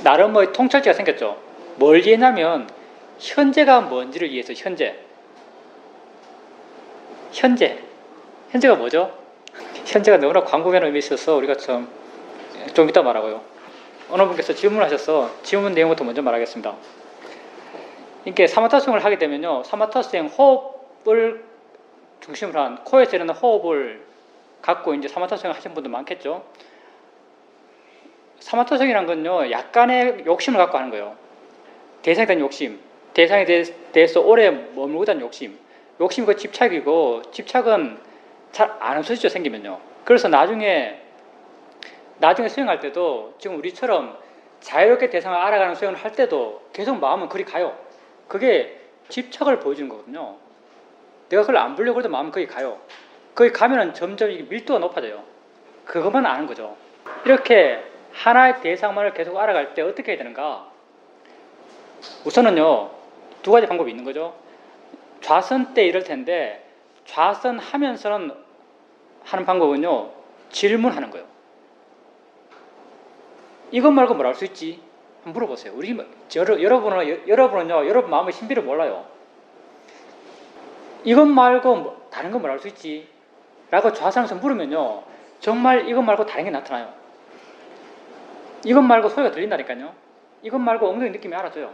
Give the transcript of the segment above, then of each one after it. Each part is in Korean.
나름의 통찰지가 생겼죠. 뭘 이해냐면 현재가 뭔지를 이해해서 현재가 뭐죠? 현재가 너무나 광범위한 의미가 있어서 우리가 좀 이따 말하고요. 어느 분께서 질문하셔서 질문 내용부터 먼저 말하겠습니다. 이렇게 사마타 수행을 하게 되면요, 사마타 수행 호흡을 중심으로 한 코에서 일어나는 호흡을 갖고 이제 사마타 수행을 하신 분들 많겠죠. 사마타 수행이란 건요, 약간의 욕심을 갖고 하는 거예요. 대상에 대한 욕심, 대상에 대해서 오래 머물고 다니는 욕심이 그 집착이고, 집착은 잘 안 없어지죠, 생기면요. 그래서 나중에 수행할 때도 지금 우리처럼 자유롭게 대상을 알아가는 수행을 할 때도 계속 마음은 그리 가요. 그게 집착을 보여주는 거거든요. 내가 그걸 안 보려고 해도 마음은 거기 가요. 거기 가면은 점점 이게 밀도가 높아져요. 그것만 아는 거죠. 이렇게 하나의 대상만을 계속 알아갈 때 어떻게 해야 되는가? 우선은요, 두 가지 방법이 있는 거죠. 좌선 때 이럴 텐데, 좌선 하면서는 하는 방법은요, 질문하는 거예요. 이것 말고 뭘 할 수 있지? 한번 물어보세요. 여러분은요, 여러분 마음의 신비를 몰라요. 이것 말고 다른 건 뭘 할 수 있지? 라고 좌선해서 물으면요, 정말 이것 말고 다른 게 나타나요. 이것 말고 소리가 들린다니까요. 이것 말고 엉덩이 느낌이 알아줘요.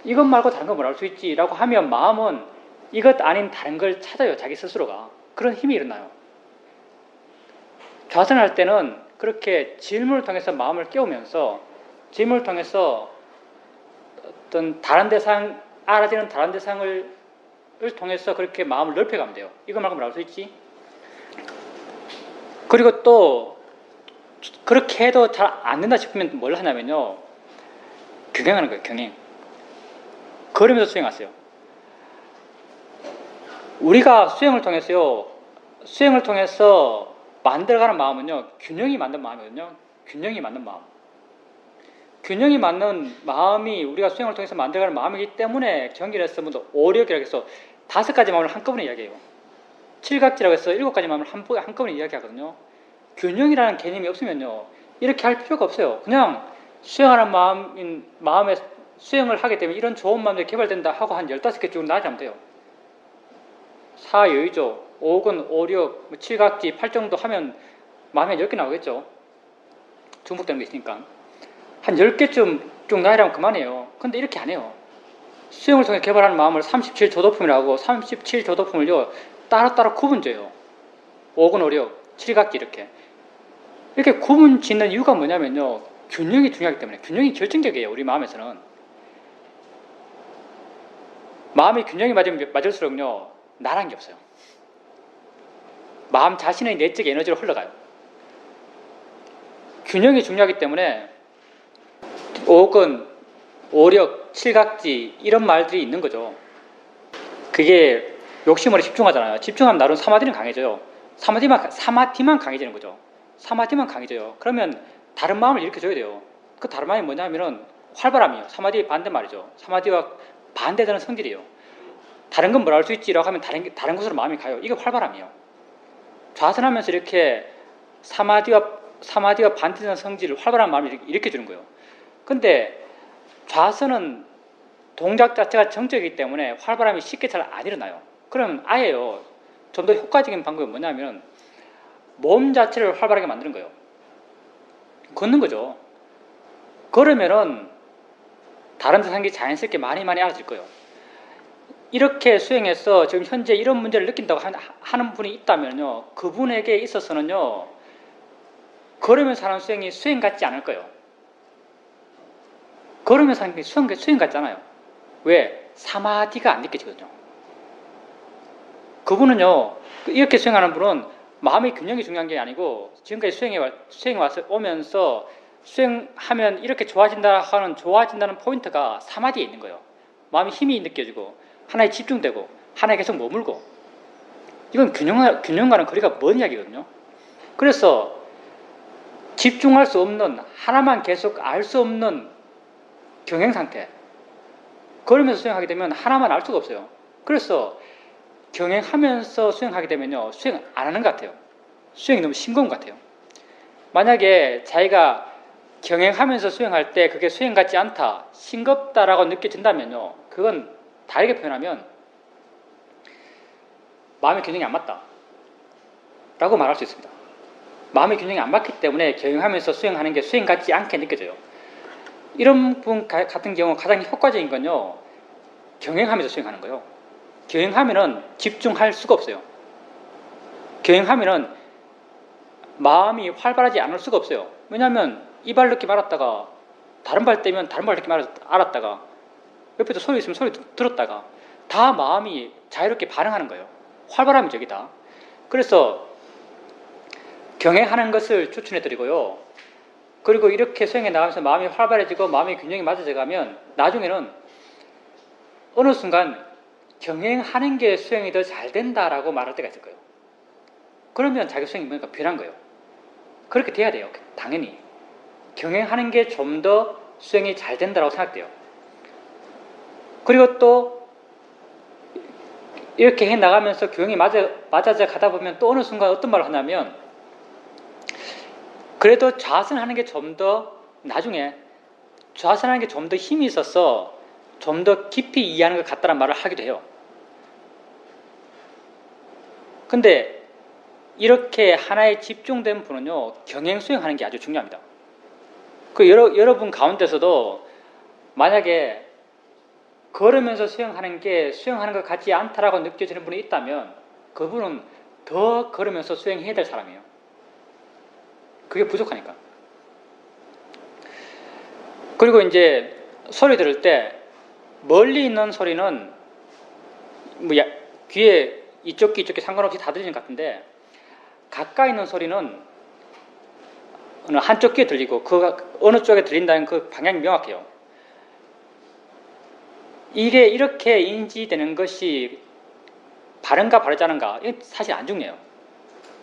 이것 말고 다른 건 뭘 할 수 있지? 라고 하면 마음은 이것 아닌 다른 걸 찾아요. 자기 스스로가. 그런 힘이 일어나요. 좌선할 때는 그렇게 질문을 통해서 마음을 깨우면서, 질문을 통해서 어떤 다른 대상, 알아지는 다른 대상을 통해서 그렇게 마음을 넓혀가면 돼요. 이거 말고 뭘 할 수 있지? 그리고 또 그렇게 해도 잘 안 된다 싶으면 뭘 하냐면요, 경행하는 거예요. 경행. 걸으면서 수행하세요. 우리가 수행을 통해서 만들어가는 마음은요, 균형이 맞는 마음이거든요. 균형이 맞는 마음이 우리가 수행을 통해서 만들어가는 마음이기 때문에 경기에서 오력이라고 해서 5가지 마음을 한꺼번에 이야기해요. 칠각지라고 해서 7가지 마음을 한꺼번에 이야기하거든요. 균형이라는 개념이 없으면요, 이렇게 할 필요가 없어요. 그냥 수행하는 마음에 수행을 하게 되면 이런 좋은 마음들이 개발된다 하고 한 15개 쭉 나가면 돼요. 사여의조, 오근, 오력, 칠각지, 팔정도 하면 마음에 10개 나오겠죠. 중복되는 게 있으니까. 한 10개쯤 쭉 나가려면 그만해요. 근데 이렇게 안 해요. 수행을 통해 개발하는 마음을 37조도품이라고 37조도품을요, 따로따로 구분져요. 오근, 오력, 칠각지 이렇게. 이렇게 구분 짓는 이유가 뭐냐면요, 균형이 중요하기 때문에. 균형이 결정적이에요. 우리 마음에서는. 마음이 균형이 맞을수록요, 나란 게 없어요. 마음 자신의 내적 에너지로 흘러가요. 균형이 중요하기 때문에 오근, 오력, 칠각지 이런 말들이 있는 거죠. 그게 욕심으로 집중하잖아요. 집중하면 나름 사마디는 강해져요. 사마디만 강해지는 거죠. 사마디만 강해져요. 그러면 다른 마음을 일으켜줘야 돼요. 그 다른 마음이 뭐냐면은 활발함이에요. 사마디의 반대말이죠. 사마디와 반대되는 성질이에요. 다른 건 뭘 할 수 있지라고 하면 다른 곳으로 마음이 가요. 이게 활발함이에요. 좌선하면서 이렇게 사마디와 반대되는 성질을, 활발한 마음을 일으켜주는 거예요. 근데 좌선은 동작 자체가 정적이기 때문에 활발함이 쉽게 잘 안 일어나요. 그럼 아예요, 좀 더 효과적인 방법이 뭐냐면 몸 자체를 활발하게 만드는 거예요. 걷는 거죠. 걸으면은 다른 대상이 자연스럽게 많이 알아질 거예요. 이렇게 수행해서 지금 현재 이런 문제를 느낀다고 하는 분이 있다면요, 그분에게 있어서는요, 걸으면서 하는 수행이 수행 같지 않을 거예요. 걸으면서 하는 게 수행 같지 않아요. 왜? 사마디가 안 느껴지거든요. 그분은요, 이렇게 수행하는 분은 마음의 균형이 중요한 게 아니고, 지금까지 수행에 와서 오면서 수행하면 이렇게 좋아진다는 포인트가 사마디에 있는 거예요. 마음이 힘이 느껴지고, 하나에 집중되고, 하나에 계속 머물고. 이건 균형과는 거리가 먼 이야기거든요. 그래서 집중할 수 없는, 하나만 계속 알 수 없는 경행 상태. 걸으면서 수행하게 되면 하나만 알 수가 없어요. 그래서 경행하면서 수행하게 되면요, 수행 안 하는 것 같아요. 수행이 너무 싱거운 것 같아요. 만약에 자기가 경행하면서 수행할 때 그게 수행 같지 않다, 싱겁다라고 느껴진다면요, 그건 다르게 표현하면 마음의 균형이 안 맞다 라고 말할 수 있습니다. 마음의 균형이 안 맞기 때문에 경영하면서 수행하는 게 수행 같지 않게 느껴져요. 이런 분 같은 경우 가장 효과적인 건요, 경영하면서 수행하는 거예요. 경영하면은 집중할 수가 없어요. 경영하면은 마음이 활발하지 않을 수가 없어요. 왜냐하면 이 발 느낌 알았다가 다른 발 떼면 다른 발 느낌 알았다가 옆에도 소리 있으면 소리 들었다가 다 마음이 자유롭게 반응하는 거예요. 활발함이 저기다. 그래서 경행하는 것을 추천해 드리고요. 그리고 이렇게 수행해 나가면서 마음이 활발해지고 마음의 균형이 맞아져 가면 나중에는 어느 순간 경행하는 게 수행이 더 잘 된다라고 말할 때가 있을 거예요. 그러면 자기 수행이 뭔가 변한 거예요. 그렇게 돼야 돼요. 당연히. 경행하는 게 좀 더 수행이 잘 된다고 생각돼요. 그리고 또 이렇게 해 나가면서 경영이 맞아져 가다 보면 또 어느 순간 어떤 말을 하냐면, 그래도 좌선하는 게 좀 더 나중에 좌선하는 게 좀 더 힘이 있어서 좀 더 깊이 이해하는 것 같다는 말을 하기도 해요. 근데 이렇게 하나에 집중된 분은요, 경행 수행하는 게 아주 중요합니다. 그 여러분 가운데서도 만약에 걸으면서 수행하는 게 수행하는 것 같지 않다라고 느껴지는 분이 있다면 그분은 더 걸으면서 수행해야 될 사람이에요. 그게 부족하니까. 그리고 이제 소리 들을 때 멀리 있는 소리는 뭐 귀에 이쪽 귀 상관없이 다 들리는 것 같은데, 가까이 있는 소리는 어느 한쪽 귀에 들리고 그 어느 쪽에 들린다는 그 방향이 명확해요. 이게 이렇게 인지되는 것이 바른가 바르지 않은가, 이건 사실 안 중요해요.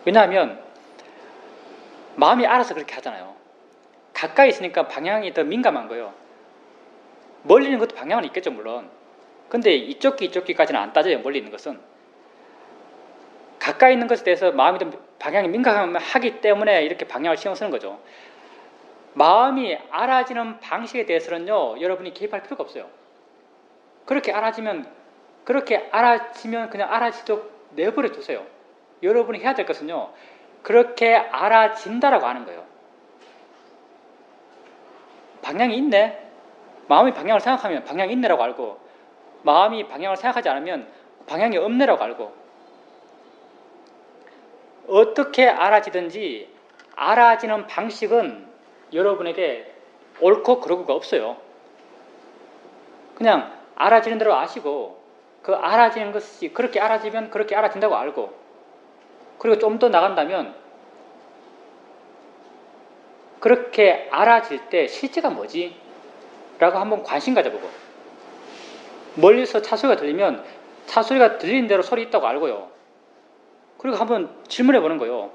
왜냐하면 마음이 알아서 그렇게 하잖아요. 가까이 있으니까 방향이 더 민감한 거예요. 멀리 있는 것도 방향은 있겠죠, 물론. 근데 이쪽 귀까지는 안 따져요, 멀리 있는 것은. 가까이 있는 것에 대해서 마음이 더 방향이 민감하기 때문에 이렇게 방향을 신경 쓰는 거죠. 마음이 알아지는 방식에 대해서는요, 여러분이 개입할 필요가 없어요. 그렇게 알아지면 그냥 알아지도록 내버려 두세요. 여러분이 해야 될 것은요, 그렇게 알아진다라고 하는 거예요. 방향이 있네. 마음이 방향을 생각하면 방향이 있네라고 알고, 마음이 방향을 생각하지 않으면 방향이 없네라고 알고, 어떻게 알아지든지 알아지는 방식은 여러분에게 옳고 그르고가 없어요. 그냥 알아지는 대로 아시고, 그 알아지는 것이 그렇게 알아지면 그렇게 알아진다고 알고, 그리고 좀 더 나간다면 그렇게 알아질 때 실제가 뭐지? 라고 한번 관심 가져보고, 멀리서 차소리가 들리면 차소리가 들리는 대로 소리 있다고 알고요. 그리고 한번 질문해 보는 거예요.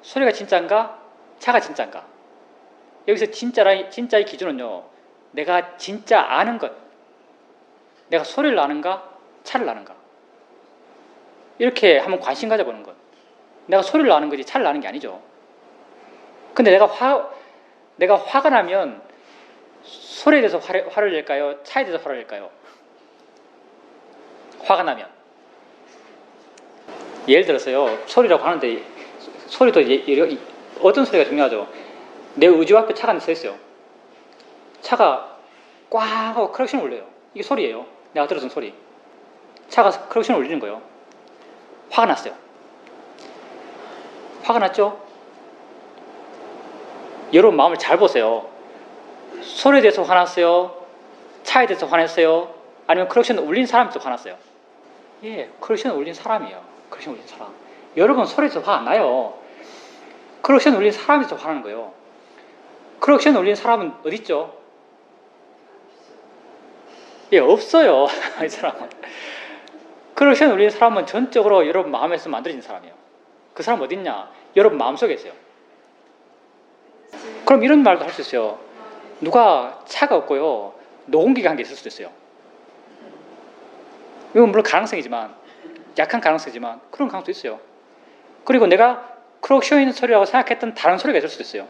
소리가 진짜인가? 차가 진짜인가? 여기서 진짜의 기준은요, 내가 진짜 아는 것, 내가 소리를 아는가? 차를 아는가? 이렇게 한번 관심 가져보는 것. 내가 소리를 아는 거지 차를 아는 게 아니죠. 근데 내가 화가 나면 소리에 대해서 화를 낼까요? 차에 대해서 화를 낼까요? 화가 나면. 예를 들어서요, 소리라고 하는데 소리도 어떤 소리가 중요하죠. 내 의지 앞에 차가 서 있어요. 차가 꽝 하고 크락션을 울려요. 이게 소리예요. 내가 들었던 소리. 차가 크락션을 울리는 거예요. 화가 났어요. 화가 났죠? 여러분 마음을 잘 보세요. 소리에 대해서 화났어요? 차에 대해서 화냈어요? 아니면 크락션 울린 사람에 대해서 화났어요? 예, 크락션 울린 사람이에요. 크락션 울린 사람. 여러분 소리에서 화 안 나요. 크락션 울린 사람에서 화나는 거예요. 크락션 울린 사람은 어디 있죠? 예, 없어요. 이 사람은. 크락션 울린 사람은 전적으로 여러분 마음에서 만들어진 사람이에요. 그 사람 어디 있냐? 여러분 마음속에 있어요. 그럼 이런 말도 할 수 있어요. 누가 차가 없고요, 노공기가 한 개 있을 수도 있어요. 이건 물론 가능성이지만, 약한 가능성이지만 그런 가능성도 있어요. 그리고 내가 크락션 있는 소리라고 생각했던 다른 소리가 있을 수도 있어요.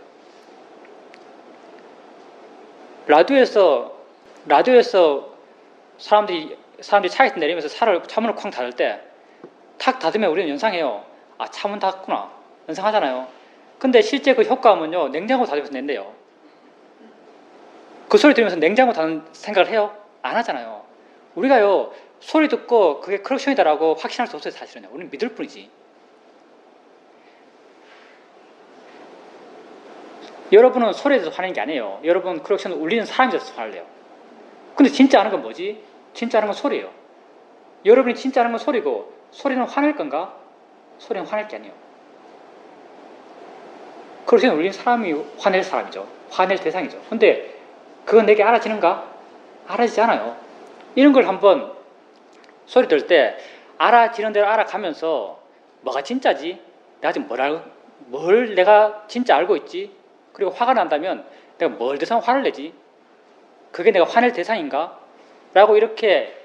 라디오에서 사람들이 차에서 내리면서 차문을 쾅 닫을 때 탁 닫으면 우리는 연상해요. 아, 차문 닫았구나. 연상하잖아요. 근데 실제 그 효과음은요, 냉장고 닫으면서 낸대요. 그 소리 들으면서 냉장고 닫는 생각을 해요? 안 하잖아요. 우리가요, 소리 듣고 그게 크랙션이다라고 확신할 수 없어요, 사실은요. 우리는 믿을 뿐이지. 여러분은 소리에 대해서 화내는 게 아니에요. 여러분 크랙션 울리는 사람이 돼서 화를 내요. 근데 진짜 아는 건 뭐지? 진짜 아는 건 소리예요. 여러분이 진짜 아는 건 소리고, 소리는 화낼 건가? 소리는 화낼 게 아니에요. 크랙션 울리는 사람이 화낼 사람이죠. 화낼 대상이죠. 근데 그건 내게 알아지는가? 알아지지 않아요. 이런 걸 한번 소리 들을 때 알아지는 대로 알아가면서 뭐가 진짜지? 내가 지금 뭘 내가 진짜 알고 있지? 그리고 화가 난다면 내가 뭘 대상 화를 내지? 그게 내가 화낼 대상인가? 라고 이렇게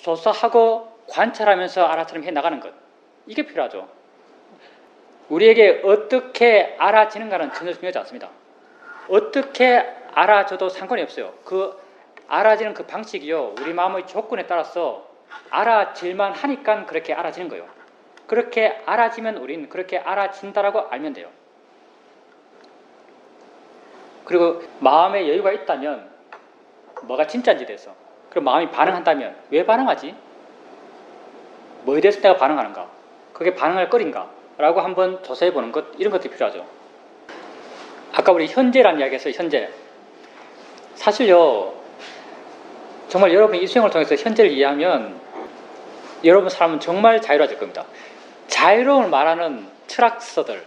조사하고 관찰하면서 알아차림 해나가는 것. 이게 필요하죠. 우리에게 어떻게 알아지는가는 전혀 중요하지 않습니다. 어떻게 알아줘도 상관이 없어요. 그 알아지는 그 방식이요, 우리 마음의 조건에 따라서 알아질만 하니까 그렇게 알아지는 거예요. 그렇게 알아지면 우리는 그렇게 알아진다라고 알면 돼요. 그리고 마음의 여유가 있다면 뭐가 진짜인지 대해서, 그리고 마음이 반응한다면 왜 반응하지? 뭐에 대해서 내가 반응하는가? 그게 반응할 거리인가? 라고 한번 조사해보는 것, 이런 것들이 필요하죠. 아까 우리 현재라는 이야기 했어요. 현재. 사실요, 정말 여러분이 이 수행을 통해서 현재를 이해하면 여러분 삶은 정말 자유로워질 겁니다. 자유로움을 말하는 철학서들,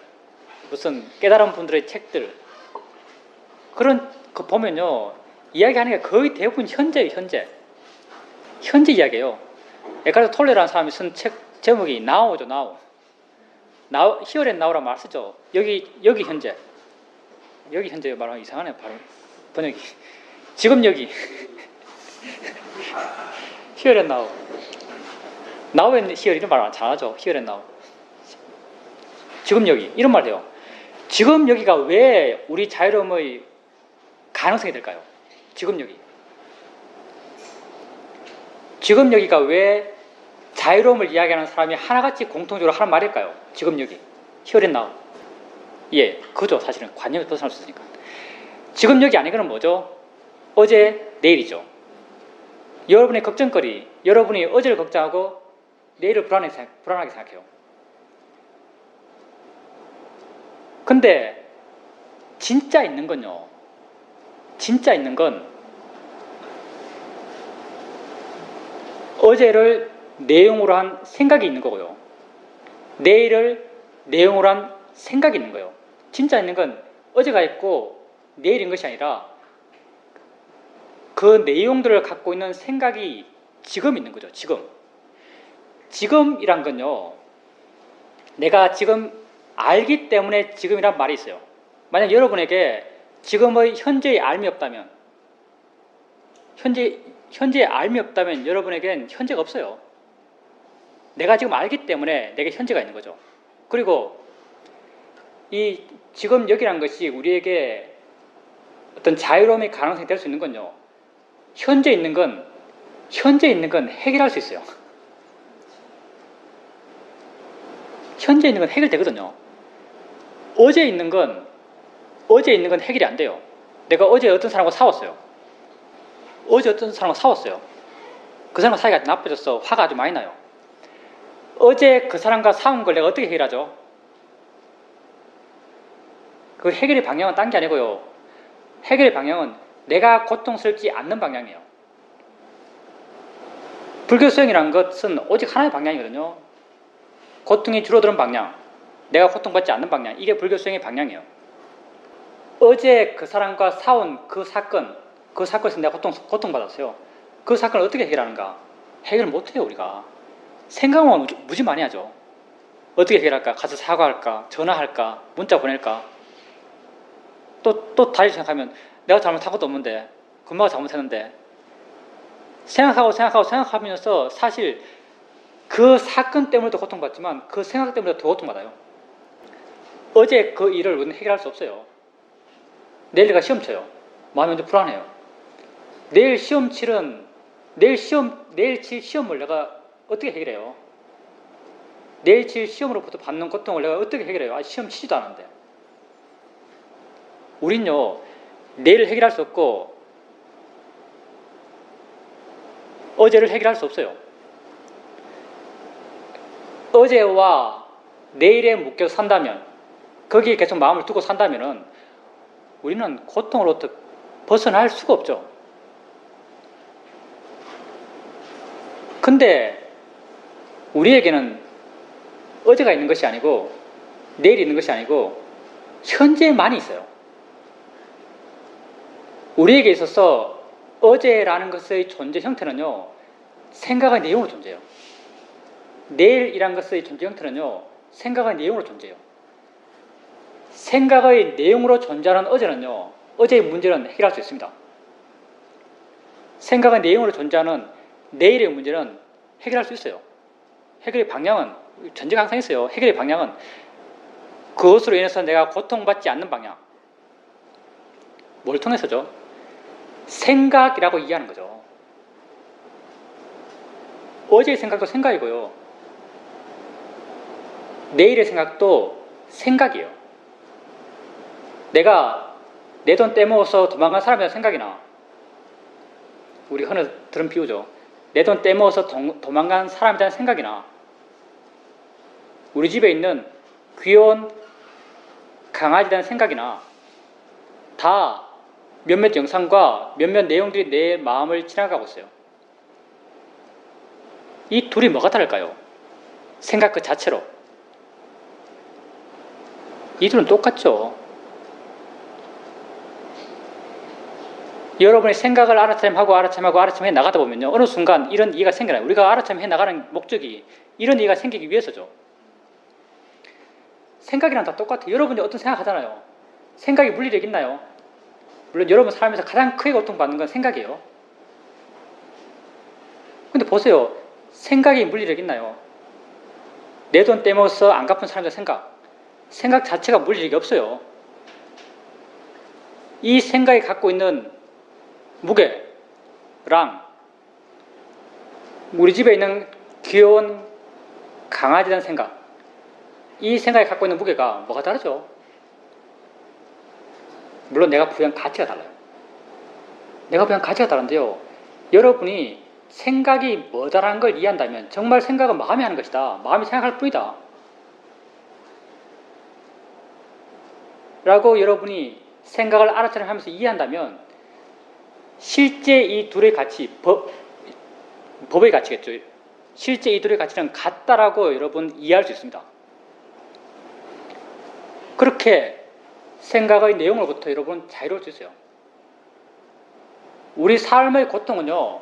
무슨 깨달은 분들의 책들, 그런 거 보면요, 이야기하는 게 거의 대부분 현재예요. 현재 이야기예요. 에카르트 톨레라는 사람이 쓴 책 제목이 Now죠. Now, Here and Now라는 말 쓰죠. 여기 현재. 여기 현재 말하면 이상하네요. 바로 번역이. 지금 여기. Here and Now. Now and Here 이런 말 잘하죠. Here and Now. 지금 여기. 이런 말 해요. 지금 여기가 왜 우리 자유로움의 가능성이 될까요? 지금 여기. 지금 여기가 왜 자유로움을 이야기하는 사람이 하나같이 공통적으로 하는 말일까요? 지금 여기. Here and Now. 예, 그죠. 사실은 관념에서 벗어날 수 있으니까. 지금 여기 아니고는 뭐죠? 어제, 내일이죠. 여러분의 걱정거리, 여러분이 어제를 걱정하고 내일을 불안하게 생각해요. 근데 진짜 있는 건요, 진짜 있는 건 어제를 내용으로 한 생각이 있는 거고요, 내일을 내용으로 한 생각이 있는 거예요. 진짜 있는 건 어제가 있고 내일인 것이 아니라 그 내용들을 갖고 있는 생각이 지금 있는 거죠. 지금이란 건요, 내가 지금 알기 때문에 지금이란 말이 있어요. 만약 여러분에게 지금의 현재의 알미 없다면, 현재의 알미 없다면 여러분에겐 현재가 없어요. 내가 지금 알기 때문에 내게 현재가 있는 거죠. 그리고 이 지금 여기란 것이 우리에게 어떤 자유로움의 가능성이 될 수 있는 건요, 현재 있는 건 해결할 수 있어요. 현재 있는 건 해결되거든요. 어제 있는 건 해결이 안 돼요. 내가 어제 어떤 사람과 싸웠어요. 그 사람과 사이가 나빠졌어. 화가 아주 많이 나요. 어제 그 사람과 싸운 걸 내가 어떻게 해결하죠? 그 해결의 방향은 딴 게 아니고요, 해결의 방향은 내가 고통스럽지 않는 방향이에요. 불교 수행이라는 것은 오직 하나의 방향이거든요. 고통이 줄어드는 방향, 내가 고통받지 않는 방향, 이게 불교 수행의 방향이에요. 어제 그 사람과 싸운 그 사건에서 내가 고통받았어요. 그 사건을 어떻게 해결하는가? 해결 못해요. 우리가 생각만 무지 많이 하죠. 어떻게 해결할까? 가서 사과할까? 전화할까? 문자 보낼까? 또 다시 생각하면 내가 잘못한 것도 없는데, 금마가 잘못했는데, 생각하면서 사실 그 사건 때문에도 고통받지만 그 생각 때문에 더 고통받아요. 어제 그 일을 우리는 해결할 수 없어요. 내일 내가 시험 쳐요. 마음이 완전 불안해요. 내일 칠 시험을 내가 어떻게 해결해요? 내일 칠 시험으로부터 받는 고통을 내가 어떻게 해결해요? 시험 치지도 않았는데. 우린요, 내일을 해결할 수 없고, 어제를 해결할 수 없어요. 어제와 내일에 묶여 산다면, 거기에 계속 마음을 두고 산다면은, 우리는 고통으로부터 벗어날 수가 없죠. 근데, 우리에게는 어제가 있는 것이 아니고, 내일이 있는 것이 아니고, 현재만이 있어요. 우리에게 있어서 어제라는 것의 존재 형태는요, 생각의 내용으로 존재해요. 내일이라는 것의 존재 형태는요, 생각의 내용으로 존재해요. 생각의 내용으로 존재하는 어제는요, 어제의 문제는 해결할 수 있습니다. 생각의 내용으로 존재하는 내일의 문제는 해결할 수 있어요. 해결의 방향은, 전제가 항상 있어요. 해결의 방향은 그것으로 인해서 내가 고통받지 않는 방향. 뭘 통해서죠? 생각이라고 이해하는 거죠. 어제의 생각도 생각이고요. 내일의 생각도 생각이에요. 내가 내 돈 떼먹어서 도망간 사람에 대한 생각이나, 우리 흔히 들은 비유죠. 내 돈 떼먹어서 도망간 사람에 대한 생각이나, 우리 집에 있는 귀여운 강아지에 대한 생각이나, 다 몇몇 영상과 몇몇 내용들이 내 마음을 지나가고 있어요. 이 둘이 뭐가 다를까요? 생각 그 자체로. 이 둘은 똑같죠. 여러분이 생각을 아라참해 나가다 보면요, 어느 순간 이런 이해가 생겨나요. 우리가 아라참해 나가는 목적이 이런 이해가 생기기 위해서죠. 생각이랑 다 똑같아요. 여러분이 어떤 생각하잖아요. 생각이 물리력 있나요? 물론 여러분 삶에서 가장 크게 고통받는 건 생각이에요. 근데 보세요. 생각이 물리력 있나요? 내 돈 떼먹어서 안 갚은 사람들 생각 자체가 물리력이 없어요. 이 생각이 갖고 있는 무게랑 우리 집에 있는 귀여운 강아지에 대한 생각, 이 생각이 갖고 있는 무게가 뭐가 다르죠? 물론 내가 부여한 가치가 달라요. 내가 부여한 가치가 다른데요, 여러분이 생각이 뭐다라는 걸 이해한다면 정말 생각은 마음이 하는 것이다, 마음이 생각할 뿐이다 라고 여러분이 생각을 알아차림 하면서 이해한다면, 실제 이 둘의 가치, 법의 가치겠죠. 실제 이 둘의 가치는 같다라고 여러분 이해할 수 있습니다. 그렇게 생각의 내용으로부터 여러분 자유로울 수 있어요. 우리 삶의 고통은요,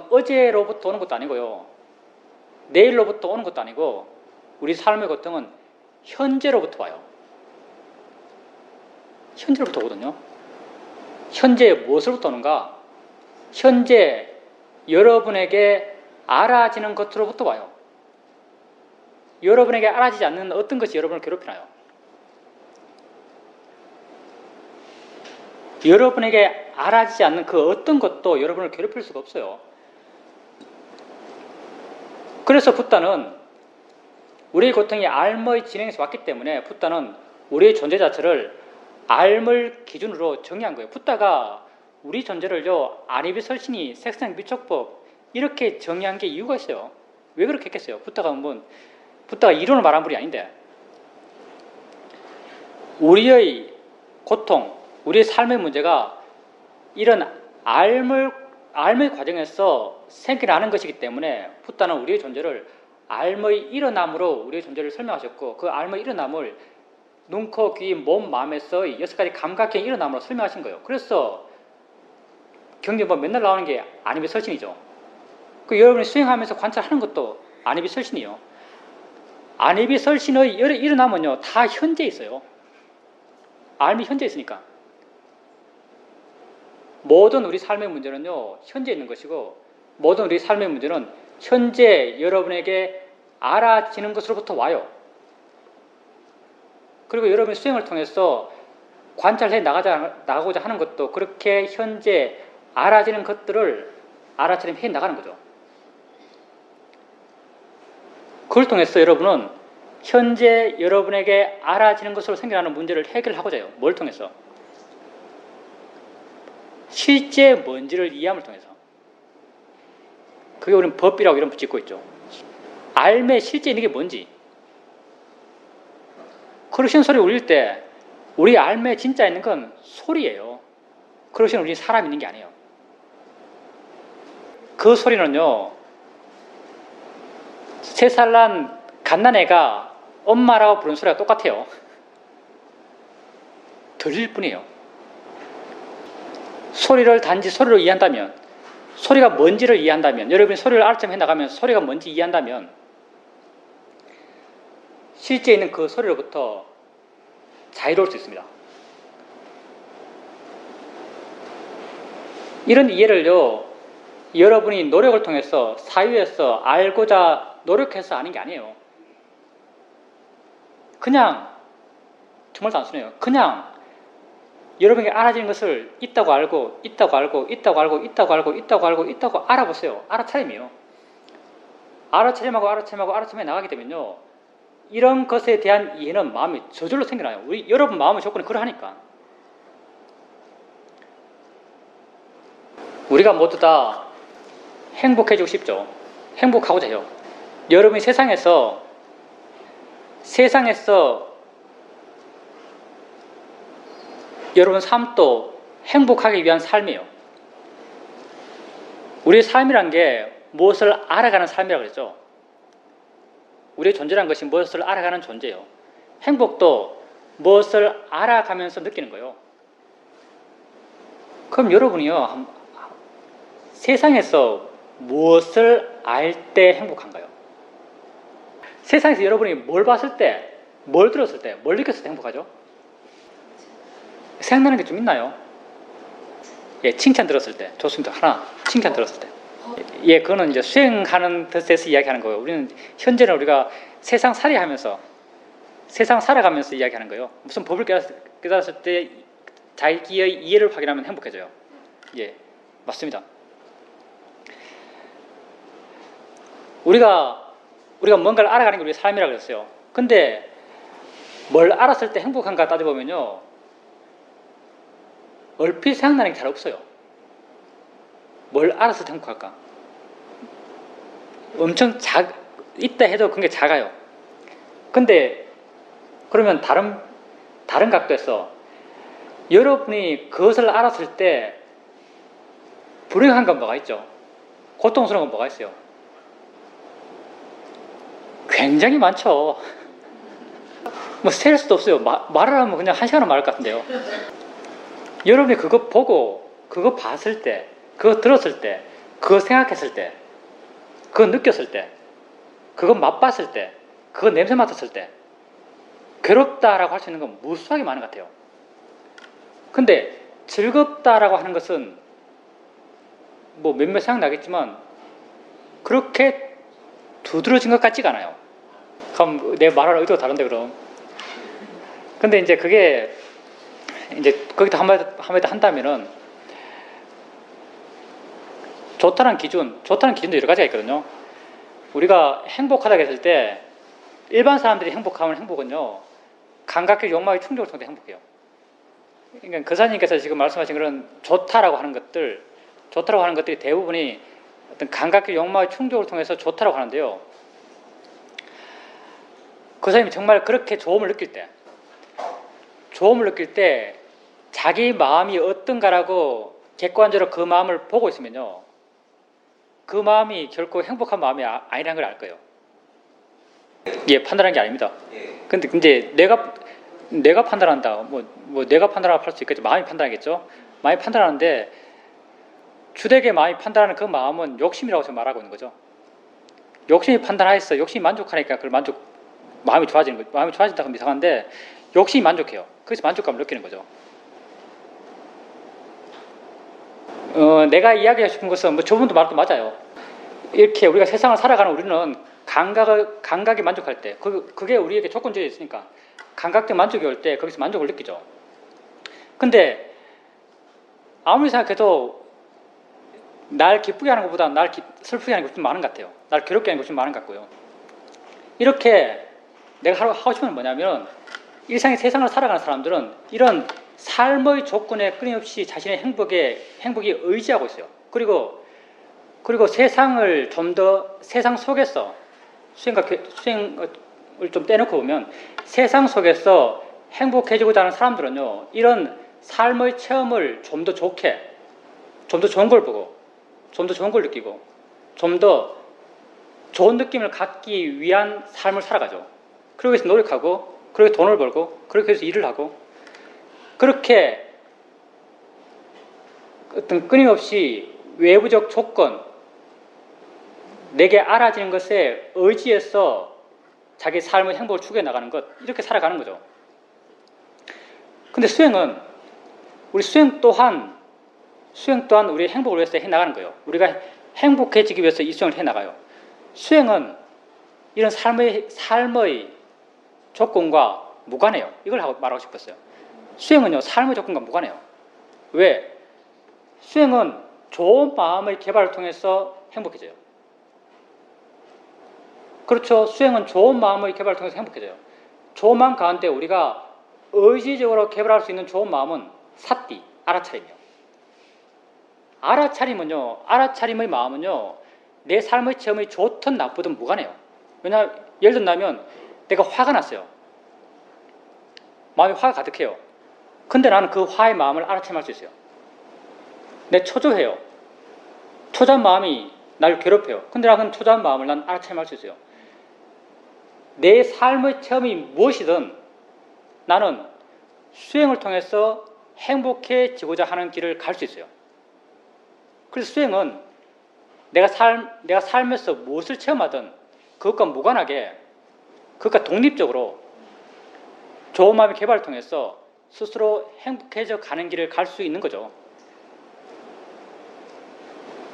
어제로부터 오는 것도 아니고요, 내일로부터 오는 것도 아니고, 우리 삶의 고통은 현재로부터 와요. 현재로부터 오거든요. 현재 무엇으로부터 오는가? 현재 여러분에게 알아지는 것으로부터 와요. 여러분에게 알아지지 않는 어떤 것이 여러분을 괴롭히나요? 여러분에게 알아지지 않는 그 어떤 것도 여러분을 괴롭힐 수가 없어요. 그래서 붓다는 우리의 고통이 알의 진행에서 왔기 때문에 붓다는 우리의 존재 자체를 알을 기준으로 정의한 거예요. 붓다가 우리 존재를요, 아니비설신이, 색상 미촉법 이렇게 정의한 게 이유가 있어요. 왜 그렇게 했겠어요? 붓다가 이론을 말한 분이 아닌데, 우리의 고통, 우리의 삶의 문제가 이런 알의 과정에서 생겨나는 것이기 때문에 붓다는 우리의 존재를 알의 일어남으로 우리의 존재를 설명하셨고, 그 알의 일어남을 눈, 코, 귀, 몸, 마음에서 6가지 감각의 일어남으로 설명하신 거예요. 그래서 경전법 맨날 나오는 게 아니비설신이죠. 그 여러분이 수행하면서 관찰하는 것도 아니비설신이에요. 아니비설신의 일어남은요, 다 현재에 있어요. 알미 현재에 있으니까. 모든 우리 삶의 문제는요, 현재에 있는 것이고, 모든 우리 삶의 문제는 현재 여러분에게 알아지는 것으로부터 와요. 그리고 여러분의 수행을 통해서 관찰해 나가고자 하는 것도 그렇게 현재 알아지는 것들을 알아차림 해 나가는 거죠. 그걸 통해서 여러분은 현재 여러분에게 알아지는 것으로 생겨나는 문제를 해결하고자 해요. 뭘 통해서? 실제 뭔지를 이해함을 통해서. 그게 우리는 법이라고 이름 붙이고 있죠. 알매 실제 있는 게 뭔지. 크루션 소리 울릴 때 우리 알매 진짜 있는 건 소리예요. 크루션 울리는 사람이 있는 게 아니에요. 그 소리는요, 3살 난 갓난애가 엄마라고 부르는 소리가 똑같아요. 들릴 뿐이에요. 소리를 단지 소리로 이해한다면, 소리가 뭔지를 이해한다면, 여러분이 소리를 알아차림해 나가면 소리가 뭔지 이해한다면 실제 있는 그 소리로부터 자유로울 수 있습니다. 이런 이해를요, 여러분이 노력을 통해서 사유에서 알고자 노력해서 아는 게 아니에요. 그냥 정말 단순해요. 그냥 여러분에게 알아지는 것을 있다고 알고 있다고 알아보세요. 알아차림이에요. 알아차림해 나가게 되면요, 이런 것에 대한 이해는 마음이 저절로 생겨나요. 여러분 마음의 조건이 그러하니까. 우리가 모두 다 행복해지고 싶죠. 행복하고자 해요. 여러분이 세상에서 여러분 삶도 행복하기 위한 삶이에요. 우리의 삶이란 게 무엇을 알아가는 삶이라고 그랬죠. 우리의 존재란 것이 무엇을 알아가는 존재예요. 행복도 무엇을 알아가면서 느끼는 거예요. 그럼 여러분이요, 세상에서 무엇을 알 때 행복한가요? 세상에서 여러분이 뭘 봤을 때, 뭘 들었을 때, 뭘 느꼈을 때 행복하죠? 생각나는 게 좀 있나요? 예, 칭찬 들었을 때. 좋습니다. 하나, 칭찬 들었을 때. 예, 그거는 이제 수행하는 뜻에서 이야기하는 거예요. 우리는 현재는 우리가 세상 살아가면서 이야기하는 거예요. 무슨 법을 깨달았을 때 자기의 이해를 확인하면 행복해져요. 예, 맞습니다. 우리가 뭔가를 알아가는 게 우리의 삶이라고 그랬어요. 근데 뭘 알았을 때 행복한가 따져보면요, 얼핏 생각나는 게 잘 없어요. 뭘 알았을 때 행복할까? 엄청 있다 해도 그게 작아요. 근데 그러면 다른 각도에서 여러분이 그것을 알았을 때 불행한 건 뭐가 있죠? 고통스러운 건 뭐가 있어요? 굉장히 많죠. 뭐 셀 수도 없어요. 말을 하면 그냥 1시간은 말할 것 같은데요. 여러분이 그거 보고, 그거 봤을 때, 그거 들었을 때, 그거 생각했을 때, 그거 느꼈을 때, 그거 맛봤을 때, 그거 냄새 맡았을 때 괴롭다라고 할 수 있는 건 무수하게 많은 것 같아요. 근데 즐겁다라고 하는 것은 뭐 몇몇 생각나겠지만 그렇게 두드러진 것 같지가 않아요. 그럼 내 말할 의도가 다른데 그럼. 근데 이제 그게 이제 거기다 한마디 한다면은 좋다는 기준도 여러 가지가 있거든요. 우리가 행복하다고 했을 때 일반 사람들이 행복하면 행복은요, 감각적 욕망의 충족을 통해 행복해요. 그러니까 거사님께서 지금 말씀하신 그런 좋다라고 하는 것들이 대부분이 어떤 감각적 욕망의 충족을 통해서 좋다라고 하는데요. 거사님이 정말 그렇게 좋음을 느낄 때 자기 마음이 어떤가라고 객관적으로 그 마음을 보고 있으면요, 그 마음이 결코 행복한 마음이 아니라는 걸 알 거예요. 예, 판단하는 게 아닙니다. 근데 이제 내가 판단한다. 뭐 내가 판단하고 할 수 있겠죠. 마음이 판단하겠죠. 마음이 판단하는데 주되게 마음이 판단하는 그 마음은 욕심이라고 지금 말하고 있는 거죠. 욕심이 판단하였어. 욕심이 만족하니까 마음이 좋아지는 거죠. 마음이 좋아진다고 하면 이상한데 욕심이 만족해요. 그래서 만족감을 느끼는 거죠. 내가 이야기하고 싶은 것은 저분도 말도 맞아요. 이렇게 우리가 세상을 살아가는 우리는 감각이 만족할 때, 그게 우리에게 조건적이 있으니까 감각적 만족이 올 때 거기서 만족을 느끼죠. 근데 아무리 생각해도 날 기쁘게 하는 것보다 날 슬프게 하는 것이 좀 많은 것 같아요. 날 괴롭게 하는 것이 좀 많은 것 같고요. 이렇게 내가 하고 싶은 건 뭐냐면 일상의 세상을 살아가는 사람들은 이런 삶의 조건에 끊임없이 자신의 행복이 의지하고 있어요. 그리고 세상을 좀 더 세상 속에서 수행을 좀 떼놓고 보면 세상 속에서 행복해지고자 하는 사람들은요, 이런 삶의 체험을 좀 더 좋게, 좀 더 좋은 걸 보고, 좀 더 좋은 걸 느끼고, 좀 더 좋은 느낌을 갖기 위한 삶을 살아가죠. 그러기 위해서 노력하고, 그렇게 돈을 벌고, 그렇게 해서 일을 하고, 그렇게 어떤 끊임없이 외부적 조건, 내게 알아지는 것에 의지해서 자기 삶의 행복을 추구해 나가는 것, 이렇게 살아가는 거죠. 근데 우리 수행 또한 우리의 행복을 위해서 해 나가는 거예요. 우리가 행복해지기 위해서 이 수행을 해 나가요. 수행은 이런 삶의 조건과 무관해요. 이걸 말하고 싶었어요. 수행은요, 삶의 조건과 무관해요. 왜? 수행은 좋은 마음의 개발을 통해서 행복해져요. 그렇죠. 수행은 좋은 마음의 개발을 통해서 행복해져요. 좋은 마음 가운데 우리가 의지적으로 개발할 수 있는 좋은 마음은 사띠, 알아차림이요. 알아차림의 마음은요, 내 삶의 체험이 좋든 나쁘든 무관해요. 왜냐하면 예를 들면 내가 화가 났어요. 마음이 화가 가득해요. 근데 나는 그 화의 마음을 알아차림할 수 있어요. 내 초조해요. 초조한 마음이 나를 괴롭혀요. 근데 나는 초조한 마음을 난 알아차림할 수 있어요. 내 삶의 체험이 무엇이든 나는 수행을 통해서 행복해지고자 하는 길을 갈 수 있어요. 그래서 수행은 내가 삶에서 무엇을 체험하든 그것과 무관하게, 그것과 독립적으로 좋은 마음의 개발을 통해서 스스로 행복해져 가는 길을 갈 수 있는 거죠.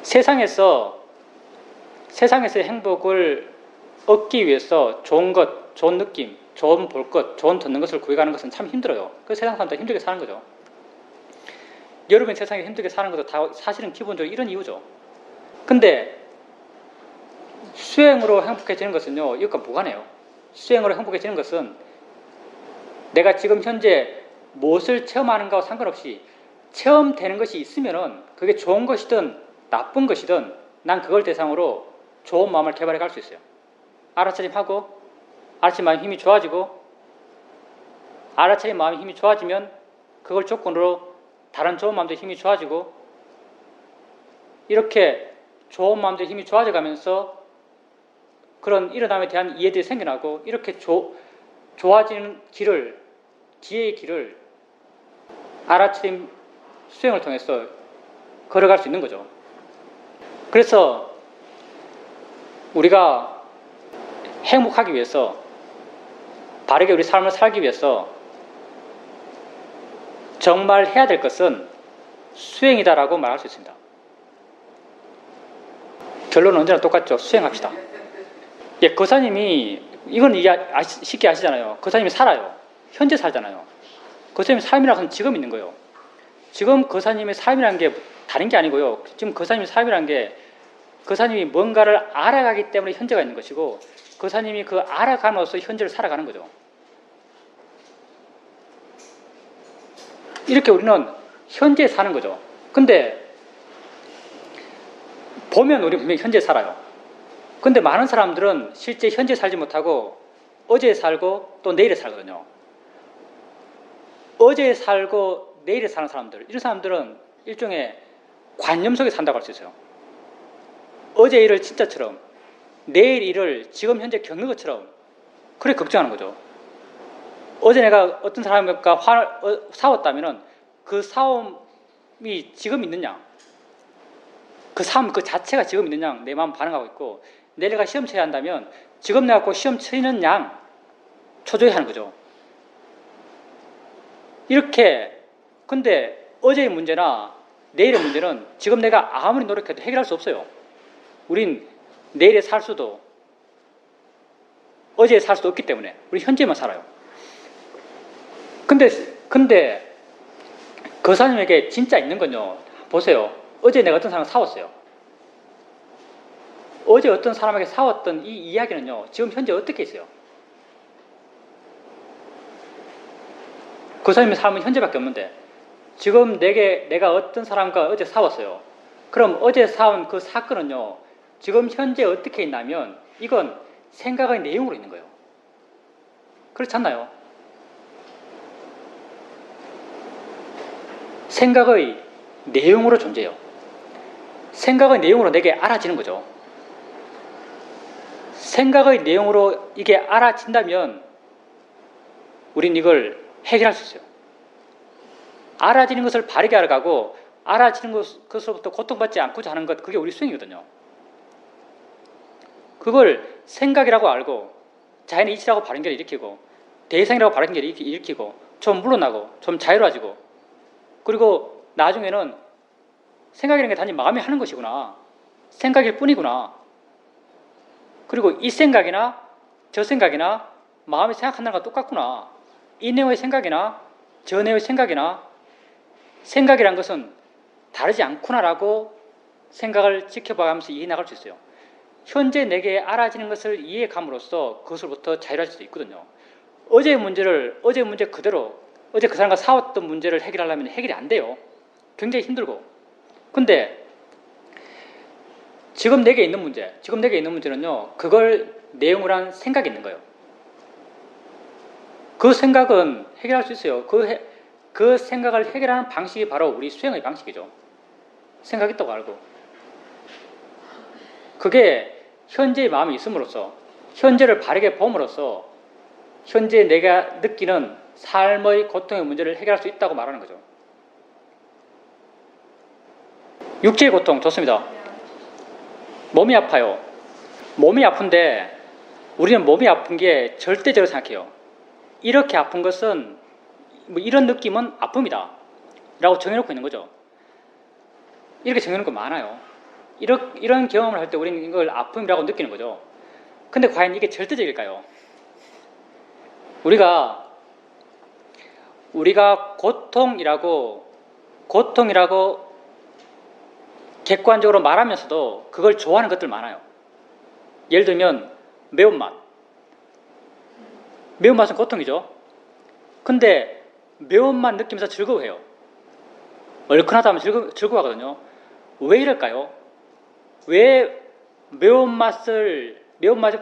세상에서의 행복을 얻기 위해서 좋은 것, 좋은 느낌, 좋은 볼 것, 좋은 듣는 것을 구해가는 것은 참 힘들어요. 그래서 세상 사람들 힘들게 사는 거죠. 여러분이 세상에 힘들게 사는 것도 다 사실은 기본적으로 이런 이유죠. 근데 수행으로 행복해지는 것은요, 이것과 무관해요. 수행으로 행복해지는 것은 내가 지금 현재 무엇을 체험하는가와 상관없이 체험되는 것이 있으면은 그게 좋은 것이든 나쁜 것이든 난 그걸 대상으로 좋은 마음을 개발해 갈 수 있어요. 알아차림하고, 알아차림 마음의 힘이 좋아지고, 알아차림 마음의 힘이 좋아지면 그걸 조건으로 다른 좋은 마음들의 힘이 좋아지고, 이렇게 좋은 마음들의 힘이 좋아져 가면서 그런 일어남에 대한 이해들이 생겨나고, 이렇게 좋아지는 지혜의 길을 알아차림 수행을 통해서 걸어갈 수 있는 거죠. 그래서 우리가 행복하기 위해서, 바르게 우리 삶을 살기 위해서 정말 해야 될 것은 수행이다라고 말할 수 있습니다. 결론은 언제나 똑같죠. 수행합시다. 예, 거사님이 이건 쉽게 아시잖아요. 거사님이 살아요. 현재 살잖아요. 거사님의 삶이라는 건 지금 있는 거예요. 지금 거사님의 삶이라는 게 다른 게 아니고요. 지금 거사님의 삶이라는 게 거사님이 뭔가를 알아가기 때문에 현재가 있는 것이고, 거사님이 그 알아감으로써 현재를 살아가는 거죠. 이렇게 우리는 현재에 사는 거죠. 근데 보면 우리 분명히 현재에 살아요. 근데 많은 사람들은 실제 현재에 살지 못하고 어제에 살고 또 내일에 살거든요. 어제에 살고 내일에 사는 사람들, 이런 사람들은 일종의 관념 속에 산다고 할 수 있어요. 어제 일을 진짜처럼, 내일 일을 지금 현재 겪는 것처럼 그렇게 걱정하는 거죠. 어제 내가 어떤 사람과 싸웠다면 그 싸움이 지금 있느냐, 그 싸움 그 자체가 지금 있느냐 내 마음 반응하고 있고, 내일 내가 시험 쳐야 한다면 지금 내가 꼭 시험 치는 양 초조해하는 거죠. 이렇게. 근데 어제의 문제나 내일의 문제는 지금 내가 아무리 노력해도 해결할 수 없어요. 우린 내일에 살 수도 어제에 살 수도 없기 때문에 우리 현재만 살아요. 근데 그 사람에게 진짜 있는 건요. 보세요. 어제 내가 어떤 사람을 싸웠어요. 어제 어떤 사람에게 싸웠던 이 이야기는요. 지금 현재 어떻게 있어요? 그 사람의 삶은 현재밖에 없는데 지금 내가 어떤 사람과 어제 싸웠어요. 그럼 어제 싸운 그 사건은요. 지금 현재 어떻게 있냐면 이건 생각의 내용으로 있는 거예요. 그렇지 않나요? 생각의 내용으로 존재해요. 생각의 내용으로 내게 알아지는 거죠. 생각의 내용으로 이게 알아진다면 우린 이걸 해결할 수 있어요. 알아지는 것을 바르게 알아가고 알아지는 것으로부터 고통받지 않고자 하는 것, 그게 우리 수행이거든요. 그걸 생각이라고 알고 자연의 이치라고 바른 결을 일으키고 대상이라고 바른 결을 일으키고 좀 물러나고 좀 자유로워지고 그리고 나중에는 생각이라는 게 단지 마음이 하는 것이구나. 생각일 뿐이구나. 그리고 이 생각이나 저 생각이나 마음이 생각한다는 건 똑같구나. 이 내용의 생각이나 저 내용의 생각이나 생각이란 것은 다르지 않구나라고 생각을 지켜봐가면서 이해해 나갈 수 있어요. 현재 내게 알아지는 것을 이해감으로써 그것으로부터 자유할 수도 있거든요. 어제 문제 그대로 어제 그 사람과 싸웠던 문제를 해결하려면 해결이 안 돼요. 굉장히 힘들고. 근데 지금 내게 있는 문제는요. 그걸 내용으로 한 생각이 있는 거예요. 그 생각은 해결할 수 있어요. 그 생각을 해결하는 방식이 바로 우리 수행의 방식이죠. 생각이 있다고 알고. 그게 현재의 마음이 있음으로써 현재를 바르게 봄으로써 현재 내가 느끼는 삶의 고통의 문제를 해결할 수 있다고 말하는 거죠. 육체의 고통 좋습니다. 몸이 아파요. 몸이 아픈데 우리는 몸이 아픈 게 절대적으로 생각해요. 이렇게 아픈 것은 이런 느낌은 아픔이다 라고 정해놓고 있는 거죠. 이렇게 정해놓은 거 많아요. 이런 경험을 할 때 우리는 이걸 아픔이라고 느끼는 거죠. 근데 과연 이게 절대적일까요? 우리가 고통이라고 객관적으로 말하면서도 그걸 좋아하는 것들 많아요. 예를 들면 매운맛. 매운맛은 고통이죠. 근데 매운맛 느끼면서 즐거워해요. 얼큰하다 하면 즐거워하거든요. 왜 이럴까요? 왜 매운맛이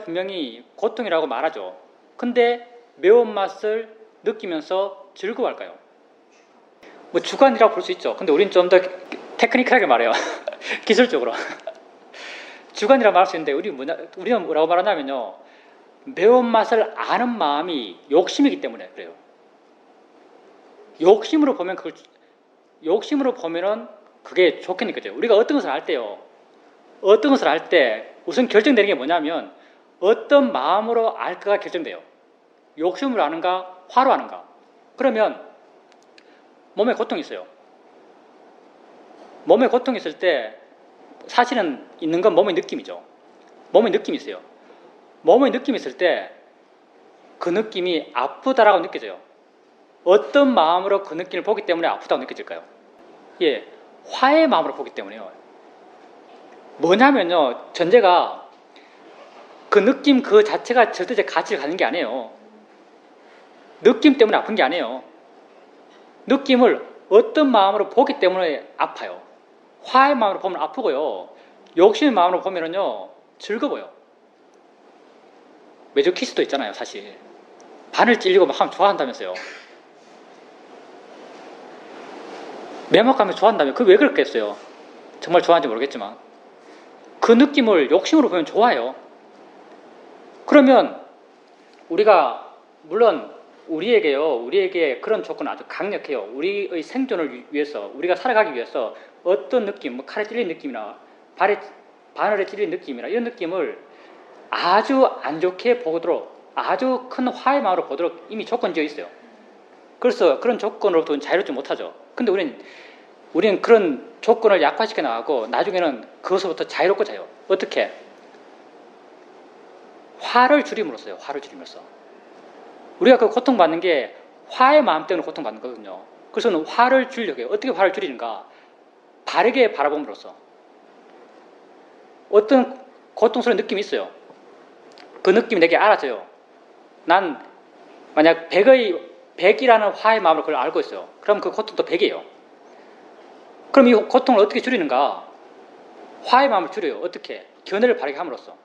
분명히 고통이라고 말하죠. 근데 매운맛을 느끼면서 즐거워할까요? 주관이라고 볼 수 있죠. 근데 우리는 좀 더 테크니컬하게 말해요. 기술적으로. 주관이라고 말할 수 있는데 우리는 뭐라고 말하냐면요. 매운맛을 아는 마음이 욕심이기 때문에 그래요. 욕심으로 보면은 그게 좋게 느껴져요. 우리가 어떤 것을 할 때 우선 결정되는 게 뭐냐면 어떤 마음으로 알까가 결정돼요. 욕심으로 하는가, 화로 하는가. 그러면 몸에 고통이 있어요. 몸에 고통이 있을 때 사실은 있는 건 몸의 느낌이죠. 몸의 느낌이 있어요. 몸의 느낌이 있을 때 그 느낌이 아프다라고 느껴져요. 어떤 마음으로 그 느낌을 보기 때문에 아프다고 느껴질까요? 예, 화의 마음으로 보기 때문에요. 뭐냐면요, 전제가 그 느낌 그 자체가 절대적 가치를 가진 게 아니에요. 느낌 때문에 아픈 게 아니에요. 느낌을 어떤 마음으로 보기 때문에 아파요. 화의 마음으로 보면 아프고요. 욕심의 마음으로 보면은요, 즐거워요. 메조키스도 있잖아요, 사실. 바늘 찔리고 막 하면 좋아한다면서요. 매목하면 좋아한다면 그게 왜 그렇겠어요? 정말 좋아하는지 모르겠지만 그 느낌을 욕심으로 보면 좋아요. 그러면 우리가 물론 우리에게 그런 조건은 아주 강력해요. 우리의 생존을 위해서 우리가 살아가기 위해서 어떤 느낌, 칼에 찔린 느낌이나 바늘에 찔린 느낌이나 이런 느낌을 아주 안 좋게 보도록 아주 큰 화의 마음으로 보도록 이미 조건지어 있어요. 그래서 그런 조건으로부터는 자유롭지 못하죠. 근데 우리는 그런 조건을 약화시켜 나가고 나중에는 그것으로부터 자유롭고 자요. 어떻게? 화를 줄임으로써요. 화를 줄임으로써. 우리가 그 고통받는 게 화의 마음 때문에 고통받는 거거든요. 그래서 화를 줄이려고 해요. 어떻게 화를 줄이는가? 바르게 바라봄으로써. 어떤 고통스러운 느낌이 있어요. 그 느낌이 내게 알아져요. 난 만약 100이라는 화의 마음으로 그걸 알고 있어요. 그럼 그 고통도 100이에요. 그럼 이 고통을 어떻게 줄이는가? 화의 마음을 줄여요. 어떻게? 견해를 바르게 함으로써.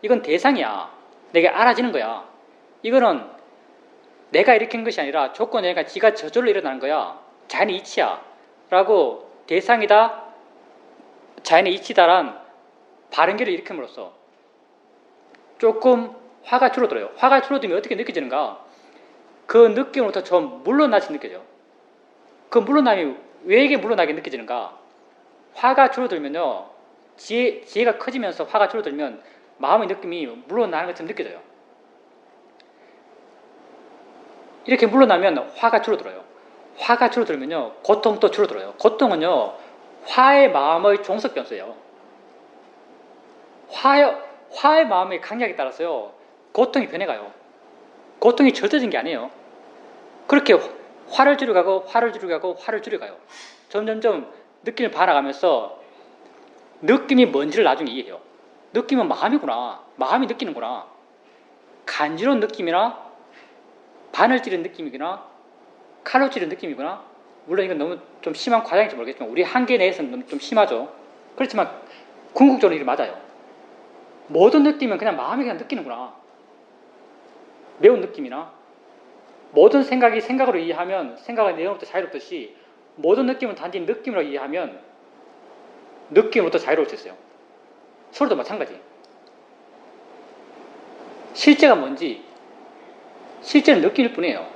이건 대상이야. 내게 알아지는 거야. 이거는 내가 일으킨 것이 아니라 조건이 아니라 지가 저절로 일어나는 거야. 자연의 이치야. 라고 대상이다, 자연의 이치다란 바른결을 일으킴으로써 조금 화가 줄어들어요. 화가 줄어들면 어떻게 느껴지는가? 그 느낌으로부터 좀 물러나지 느껴져요. 그 물러남이 왜에게 물러나게 느껴지는가? 화가 줄어들면요, 지혜가 커지면서 화가 줄어들면 마음의 느낌이 물러나는 것처럼 느껴져요. 이렇게 물러나면 화가 줄어들어요. 화가 줄어들면요, 고통도 줄어들어요. 고통은요, 화의 마음의 종속 변수예요. 화의 마음의 강약에 따라서요, 고통이 변해가요. 고통이 절대적인 게 아니에요. 그렇게 화를 줄여가고 화를 줄여가요. 점점점 느낌을 바라가면서 느낌이 뭔지를 나중에 이해해요. 느낌은 마음이구나. 마음이 느끼는구나. 간지러운 느낌이나 바늘 찌른 느낌이구나, 칼로 찌른 느낌이구나. 물론 이건 너무 좀 심한 과장인지 모르겠지만 우리 한계 내에서는 좀 심하죠. 그렇지만 궁극적으로 이게 맞아요. 모든 느낌은 그냥 마음이 그냥 느끼는구나. 매운 느낌이나 모든 생각이 생각으로 이해하면 생각의 내용부터 자유롭듯이 모든 느낌은 단지 느낌으로 이해하면 느낌으로부터 자유로울 수 있어요. 서로도 마찬가지. 실제가 뭔지, 실제는 느낌일 뿐이에요.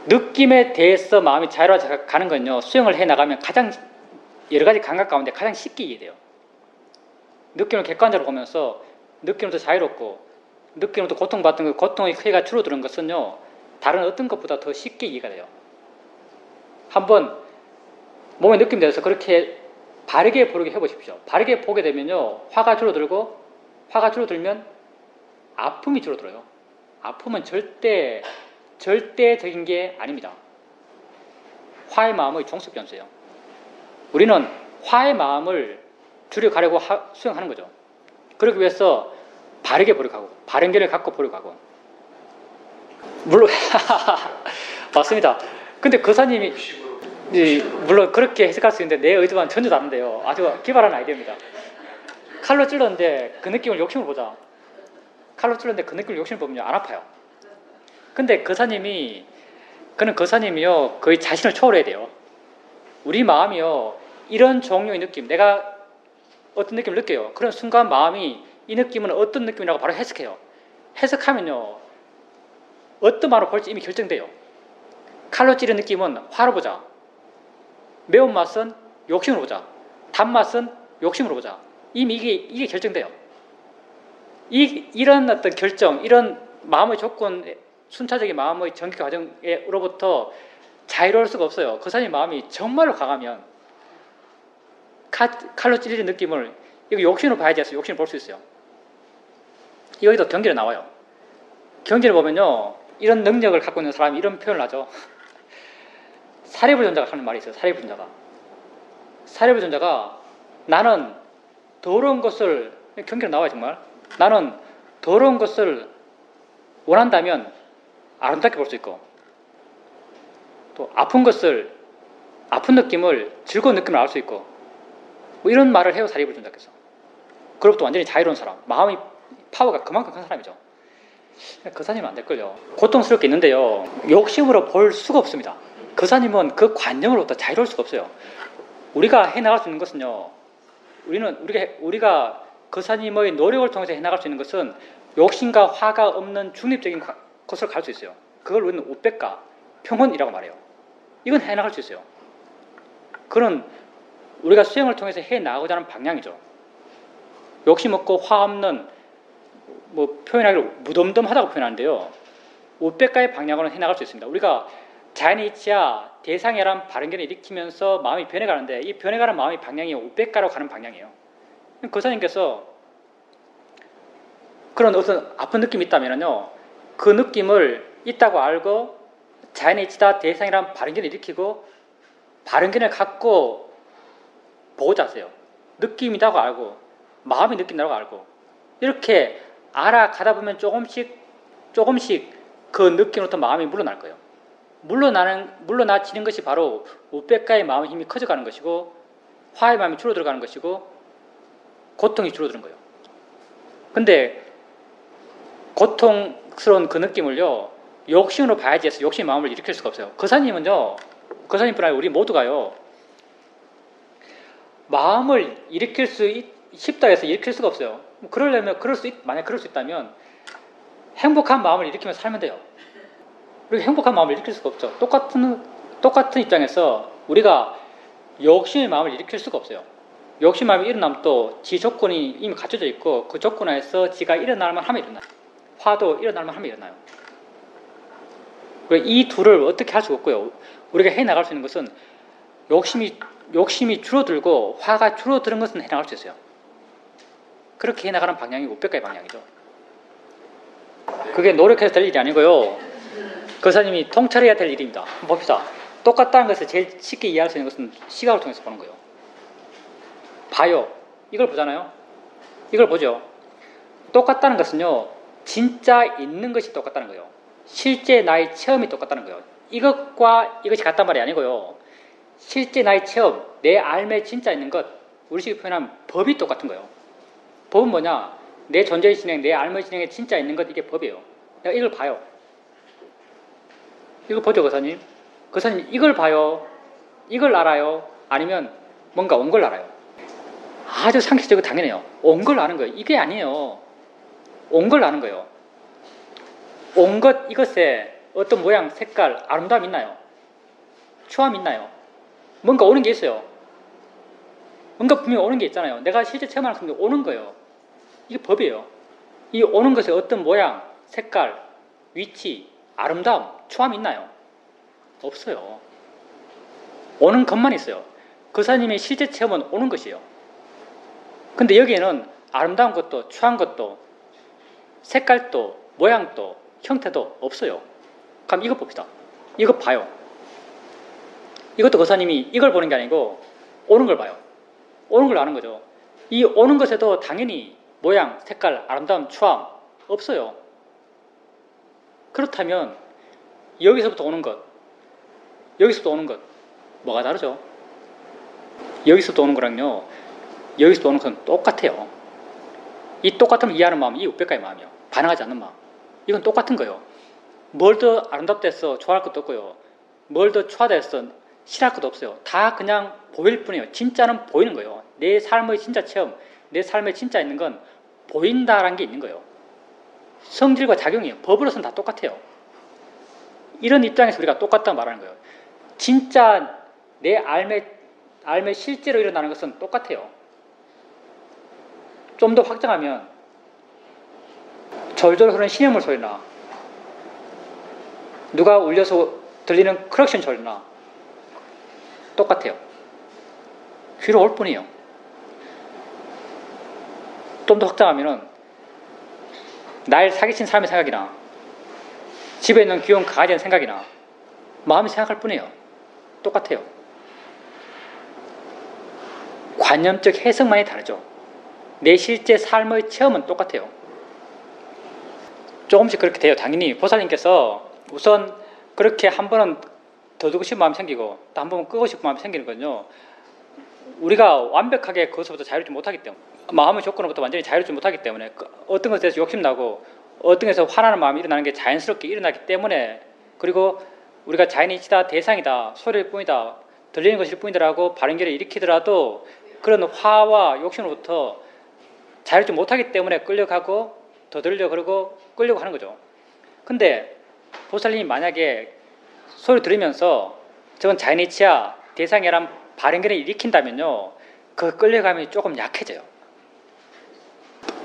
느낌에 대해서 마음이 자유로워 가는 건요, 수행을 해나가면 가장 여러 가지 감각 가운데 가장 쉽게 이해돼요. 느낌을 객관적으로 보면서 느낌으로부터 자유롭고 느낌으로부터 고통받던 그 고통의 크기가 줄어드는 것은요, 다른 어떤 것보다 더 쉽게 이해가 돼요. 한번 몸의 느낌에 대해서 그렇게 바르게 보게 해보십시오. 바르게 보게 되면요, 화가 줄어들면 아픔이 줄어들어요. 아픔은 절대적인 게 아닙니다. 화의 마음의 종속 변수예요. 우리는 화의 마음을 줄여가려고 수행하는 거죠. 그러기 위해서 바르게 보려고 하고, 바른 견해를 갖고 보려고 하고. 물론 맞습니다. 근데 거사님이 물론 그렇게 해석할 수 있는데 내 의도와는 전혀 다른데요. 아주 기발한 아이디어입니다. 칼로 찔렀는데 그 느낌을 욕심을 보자. 칼로 찔렀는데 그 느낌을 욕심을 보면 안 아파요. 근데 그는 거사님이요, 거의 자신을 초월해야 돼요. 우리 마음이요, 이런 종류의 느낌, 내가 어떤 느낌을 느껴요. 그런 순간 마음이 이 느낌은 어떤 느낌이라고 바로 해석해요. 해석하면요, 어떤 말로 볼지 이미 결정돼요. 칼로 찌른 느낌은 화로 보자. 매운맛은 욕심으로 보자. 단맛은 욕심으로 보자. 이미 이게 결정돼요. 이런 어떤 결정, 이런 마음의 조건, 순차적인 마음의 전개 과정으로부터 자유로울 수가 없어요. 그 사람의 마음이 정말로 강하면 칼로 찌르는 느낌을 이거 욕심으로 봐야지 해서 욕심을 볼 수 있어요. 여기도 경계를 나와요. 경계를 보면요, 이런 능력을 갖고 있는 사람이 이런 표현을 하죠. 사리불전자가 하는 말이 있어요. 사리불전자가 나는 더러운 것을, 경계로 나와요. 정말 나는 더러운 것을 원한다면 아름답게 볼 수 있고, 또 아픈 느낌을 즐거운 느낌을 알 수 있고, 뭐 이런 말을 해요. 사리불전자께서. 그로부터 완전히 자유로운 사람, 마음의 파워가 그만큼 큰 사람이죠. 거사님은 안 될걸요. 고통스럽게 있는데요, 욕심으로 볼 수가 없습니다. 거사님은 그 관념으로부터 자유로울 수가 없어요. 우리가 해나갈 수 있는 것은요, 우리가 거사님의 노력을 통해서 해나갈 수 있는 것은 욕심과 화가 없는 중립적인 것을 갈 수 있어요. 그걸 우리는 우백과 평온이라고 말해요. 이건 해나갈 수 있어요. 그런 우리가 수행을 통해서 해나가고자 하는 방향이죠. 욕심 없고 화 없는, 뭐 표현하기로 무덤덤하다고 표현하는데요, 우백과의 방향으로는 해나갈 수 있습니다. 우리가 자연의 이치야 대상이란 바른견을 일으키면서 마음이 변해가는데, 이 변해가는 마음의 방향이 우백과로 가는 방향이에요. 거사님께서 그런 어떤 아픈 느낌이 있다면요, 그 느낌을 있다고 알고 자연의 이치다 대상이란 발현견을 일으키고 발현견을 갖고 보고자 하세요. 느낌이라고 알고 마음이 느낀다고 알고 이렇게 알아가다 보면 조금씩 그 느낌으로부터 마음이 물러날 거예요. 물러나지는 것이 바로 우백가의 마음의 힘이 커져가는 것이고 화의 마음이 줄어들어가는 것이고 고통이 줄어드는 거예요. 근데 고통스러운 그 느낌을요 욕심으로 봐야지 해서 욕심의 마음을 일으킬 수가 없어요. 거사님은요, 거사님뿐 아니라 우리 모두가요 마음을 일으킬 수 쉽다 해서 일으킬 수가 없어요. 그러려면 만약 그럴 수 있다면 행복한 마음을 일으키며 살면 돼요. 우리가 행복한 마음을 일으킬 수가 없죠. 똑같은 입장에서 우리가 욕심의 마음을 일으킬 수가 없어요. 욕심 마음이 일어나면 또 지 조건이 이미 갖춰져 있고 그 조건 하에서 지가 일어날만 하면 일어나요. 화도 일어날만 하면 일어나요. 이 둘을 어떻게 할 수가 없고요. 우리가 해나갈 수 있는 것은 욕심이 줄어들고 화가 줄어드는 것은 해나갈 수 있어요. 그렇게 해나가는 방향이 우백가의 방향이죠. 그게 노력해서 될 일이 아니고요. 거사님이 통찰해야 될 일입니다. 한번 봅시다. 똑같다는 것을 제일 쉽게 이해할 수 있는 것은 시각을 통해서 보는 거예요. 봐요. 이걸 보잖아요. 이걸 보죠. 똑같다는 것은요. 진짜 있는 것이 똑같다는 거예요. 실제 나의 체험이 똑같다는 거예요. 이것과 이것이 같단 말이 아니고요. 실제 나의 체험, 내 삶에 진짜 있는 것, 우리식으로 표현하면 법이 똑같은 거예요. 법은 뭐냐? 내 존재의 진행, 내 삶의 진행에 진짜 있는 것, 이게 법이에요. 내가 이걸 봐요. 이거 보죠, 거사님. 거사님, 이걸 봐요. 이걸 알아요. 아니면 뭔가 온 걸 알아요. 아주 상식적이고 당연해요. 온 걸 아는 거예요. 이게 아니에요. 온 걸 아는 거예요. 온 것, 이것에 어떤 모양, 색깔, 아름다움 있나요? 추함 있나요? 뭔가 오는 게 있어요. 뭔가 분명히 오는 게 있잖아요. 내가 실제 체험하는 것은 오는 거예요. 이게 법이에요. 이 오는 것에 어떤 모양, 색깔, 위치, 아름다움, 추함이 있나요? 없어요. 오는 것만 있어요. 거사님의 실제 체험은 오는 것이에요. 근데 여기에는 아름다운 것도 추한 것도 색깔도 모양도 형태도 없어요. 그럼 이거 봅시다. 이거 봐요. 이것도 거사님이 이걸 보는 게 아니고 오는 걸 봐요. 오는 걸 아는 거죠. 이 오는 것에도 당연히 모양, 색깔, 아름다움, 추함 없어요. 그렇다면 여기서부터 오는 것, 여기서부터 오는 것 뭐가 다르죠? 여기서부터 오는 거랑요 여기서부터 오는 것은 똑같아요. 이 똑같음을 이해하는 마음이 이 우백가의 마음이에요. 반항하지 않는 마음. 이건 똑같은 거예요. 뭘 더 아름답다 해서 좋아할 것도 없고요. 뭘 더 추하다 해서 싫어할 것도 없어요. 다 그냥 보일 뿐이에요. 진짜는 보이는 거예요. 내 삶의 진짜 체험, 내 삶에 진짜 있는 건 보인다라는 게 있는 거예요. 성질과 작용이에요. 법으로서는 다 똑같아요. 이런 입장에서 우리가 똑같다고 말하는 거예요. 진짜 내 삶에 실제로 일어나는 것은 똑같아요. 좀 더 확장하면 절절 흐르는 시냇물 소리나 누가 울려서 들리는 크럭션 소리나 똑같아요. 귀로 올 뿐이에요. 좀 더 확장하면은 날 사기친 사람의 생각이나 집에 있는 귀여운 강아지의 생각이나 마음이 생각할 뿐이에요. 똑같아요. 관념적 해석만이 다르죠. 내 실제 삶의 체험은 똑같아요. 조금씩 그렇게 돼요. 당연히 보살님께서 우선 그렇게 한 번은 더 두고 싶은 마음이 생기고 또 한 번은 끄고 싶은 마음이 생기는 건요. 우리가 완벽하게 그것부터 자유롭지 못하기 때문에 마음의 조건으로부터 완전히 자유롭지 못하기 때문에 어떤 것에 대해서 욕심나고 어떤 것에서 화나는 마음이 일어나는 게 자연스럽게 일어나기 때문에 그리고 우리가 자연의 이치다 대상이다 소리일 뿐이다 들리는 것일 뿐이다라고 발언결을 일으키더라도 그런 화와 욕심으로부터 자유롭지 못하기 때문에 끌려가고 더 들려 그러고 끌려고 하는 거죠. 근데 보살님이 만약에 소리 들으면서 저건 자연의 이치야 대상이란 발언결을 일으킨다면요 그 끌려감이 조금 약해져요.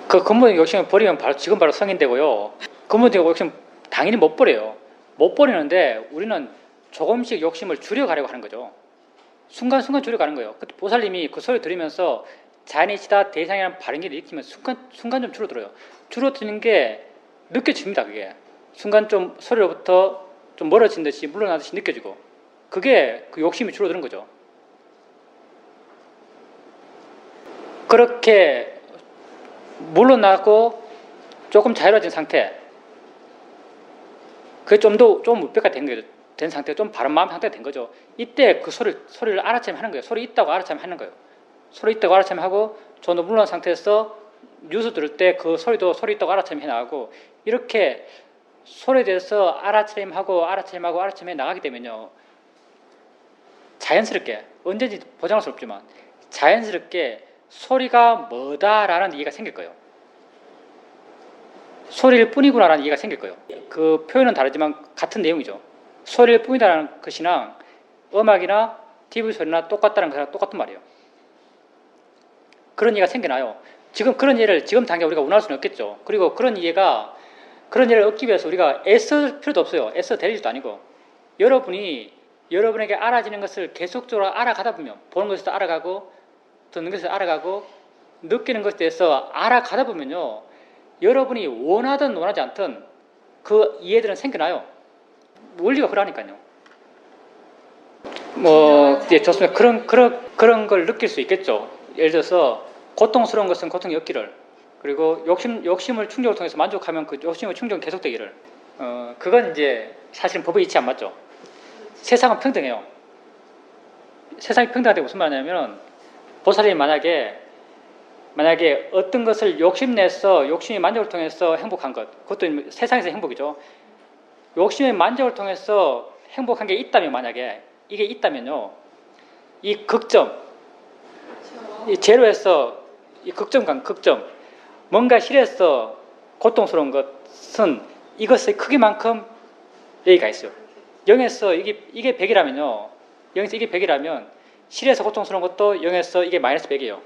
그 근본적 욕심을 버리면 지금 바로 성인 되고요. 근본적 욕심 당연히 못 버려요. 못 버리는데 우리는 조금씩 욕심을 줄여가려고 하는 거죠. 순간순간 줄여가는 거예요. 그때 보살님이 그 소리 들으면서 자연의 이치다 대상이라는 발언기를 일으키면 순간 좀 줄어들어요. 줄어드는 게 느껴집니다. 그게 순간 좀 소리로부터 좀 멀어진 듯이 물러나듯이 느껴지고 그게 그 욕심이 줄어드는 거죠. 그렇게 물러나고 조금 자유로워진 상태, 그게 좀 무뼈가 된 거죠. 된 상태가 좀 바른 마음 상태가 된 거죠. 이때 그 소리를 알아차림 하는 거예요. 소리 있다고 알아차림 하는 거예요. 소리 있다고 알아차림 하고 좀 더 물러난 상태에서 뉴스 들을 때 그 소리도 소리 있다고 알아차림 해 나가고 이렇게 소리에 대해서 알아차림하고 해 나가게 되면요. 자연스럽게 언제든지 보장할 수 없지만 자연스럽게 소리가 뭐다라는 이해가 생길 거예요. 소리일 뿐이구나라는 이해가 생길 거예요. 그 표현은 다르지만 같은 내용이죠. 소리일 뿐이다라는 것이랑 음악이나 TV 소리나 똑같다는 것이랑 똑같은 말이에요. 그런 이해가 생겨나요. 지금 그런 이해를 지금 당장 우리가 운할 수는 없겠죠. 그리고 그런 이해를 얻기 위해서 우리가 애쓸 필요도 없어요. 애써 될 일도 아니고 여러분에게 알아지는 것을 계속적으로 알아가다 보면 보는 것에서 알아가고 듣는 것에서 알아가고 느끼는 것에 대해서 알아가다 보면요. 여러분이 원하든 원하지 않든 그 이해들은 생겨나요. 원리가 그러니까요. 예, 좋습니다. 그런 걸 느낄 수 있겠죠. 예를 들어서 고통스러운 것은 고통이 없기를, 그리고 욕심을 충족을 통해서 만족하면 그 욕심의 충족은 계속되기를. 그건 이제 사실은 법의 이치 안 맞죠. 세상은 평등해요. 세상이 평등하다고 무슨 말이냐면 보살님이 만약에 어떤 것을 욕심의 만족을 통해서 행복한 것, 그것도 세상에서 행복이죠. 욕심의 만족을 통해서 행복한 게 있다면, 만약에 이게 있다면요, 이 극점, 이 제로에서 이 극점, 뭔가 실에서 고통스러운 것은 이것의 크기만큼 여기가 있어요. 0에서 이게 100이라면요, 0에서 이게 100이라면 실에서 고통스러운 것도 0에서 이게 마이너스 100이에요.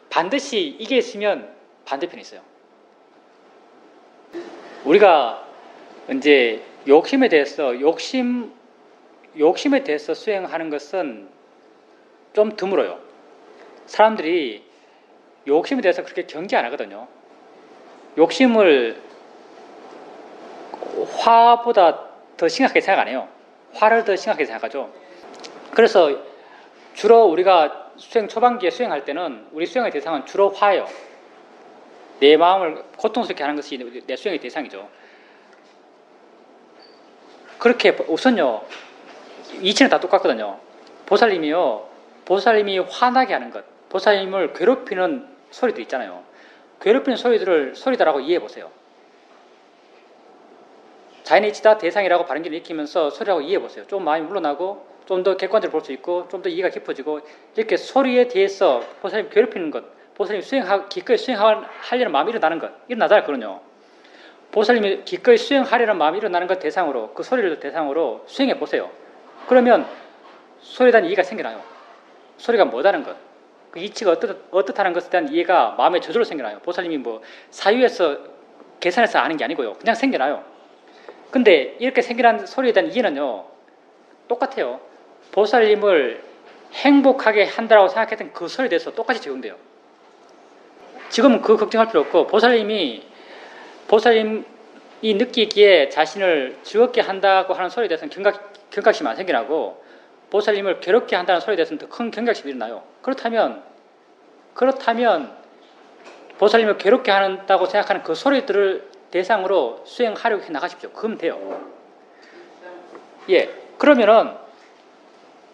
반드시 이게 있으면 반대편이 있어요. 우리가 이제 욕심에 대해서 수행하는 것은 좀 드물어요. 사람들이 욕심에 대해서 그렇게 경계 안 하거든요. 욕심을 화보다 더 심각하게 생각 안 해요. 화를 더 심각하게 생각하죠. 그래서 주로 우리가 초반기에 수행할 때는 우리 수행의 대상은 주로 화예요. 내 마음을 고통스럽게 하는 것이 내 수행의 대상이죠. 그렇게 우선요, 이치는 다 똑같거든요. 보살님이 화나게 하는 것, 보살님을 괴롭히는 소리들 있잖아요. 괴롭히는 소리들을 소리다라고 이해해 보세요. 자연의 이치다 대상이라고 바른길을 익히면서 소리라고 이해해 보세요. 좀 마음이 물러나고 좀 더 객관적으로 볼 수 있고 좀 더 이해가 깊어지고, 이렇게 소리에 대해서 보살님 괴롭히는 것, 보살님 기꺼이 수행하려는 마음이 일어나잖아요. 그러냐. 보살님이 기꺼이 수행하려는 마음이 일어나는 것 대상으로, 그 소리를 대상으로 수행해 보세요. 그러면 소리에 대한 이해가 생겨나요. 소리가 뭐다는 것, 그 이치가 어떻다는 것에 대한 이해가 마음에 저절로 생겨나요. 보살님이 뭐 사유에서 계산해서 아는 게 아니고요. 그냥 생겨나요. 근데 이렇게 생겨난 소리에 대한 이해는요, 똑같아요. 보살님을 행복하게 한다고 생각했던 그 소리에 대해서 똑같이 적용돼요. 지금은 그 걱정할 필요 없고, 보살님이 느끼기에 자신을 즐겁게 한다고 하는 소리에 대해서는 경각심이 안 생겨나고, 보살님을 괴롭게 한다는 소리에 대해서는 더 큰 경각심이 일어나요. 그렇다면 보살님을 괴롭게 한다고 생각하는 그 소리들을 대상으로 수행하려고 해 나가십시오. 그러면 돼요. 예, 그러면은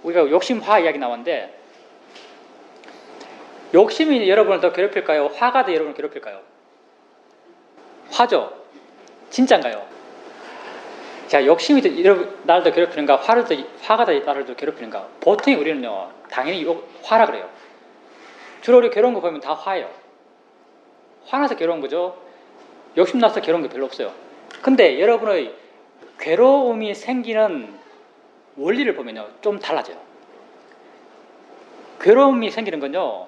우리가 욕심화 이야기 나왔는데, 욕심이 여러분을 더 괴롭힐까요? 화가 더 여러분을 괴롭힐까요? 화죠. 진짠가요? 자, 욕심이 나를 더 괴롭히는가, 화가 더 나를 더 괴롭히는가? 보통 우리는요, 당연히 화라 그래요. 주로 우리 괴로운 거 보면 다 화예요. 화나서 괴로운 거죠. 욕심나서 괴로운 게 별로 없어요. 근데 여러분의 괴로움이 생기는 원리를 보면요, 좀 달라져요. 괴로움이 생기는 건요,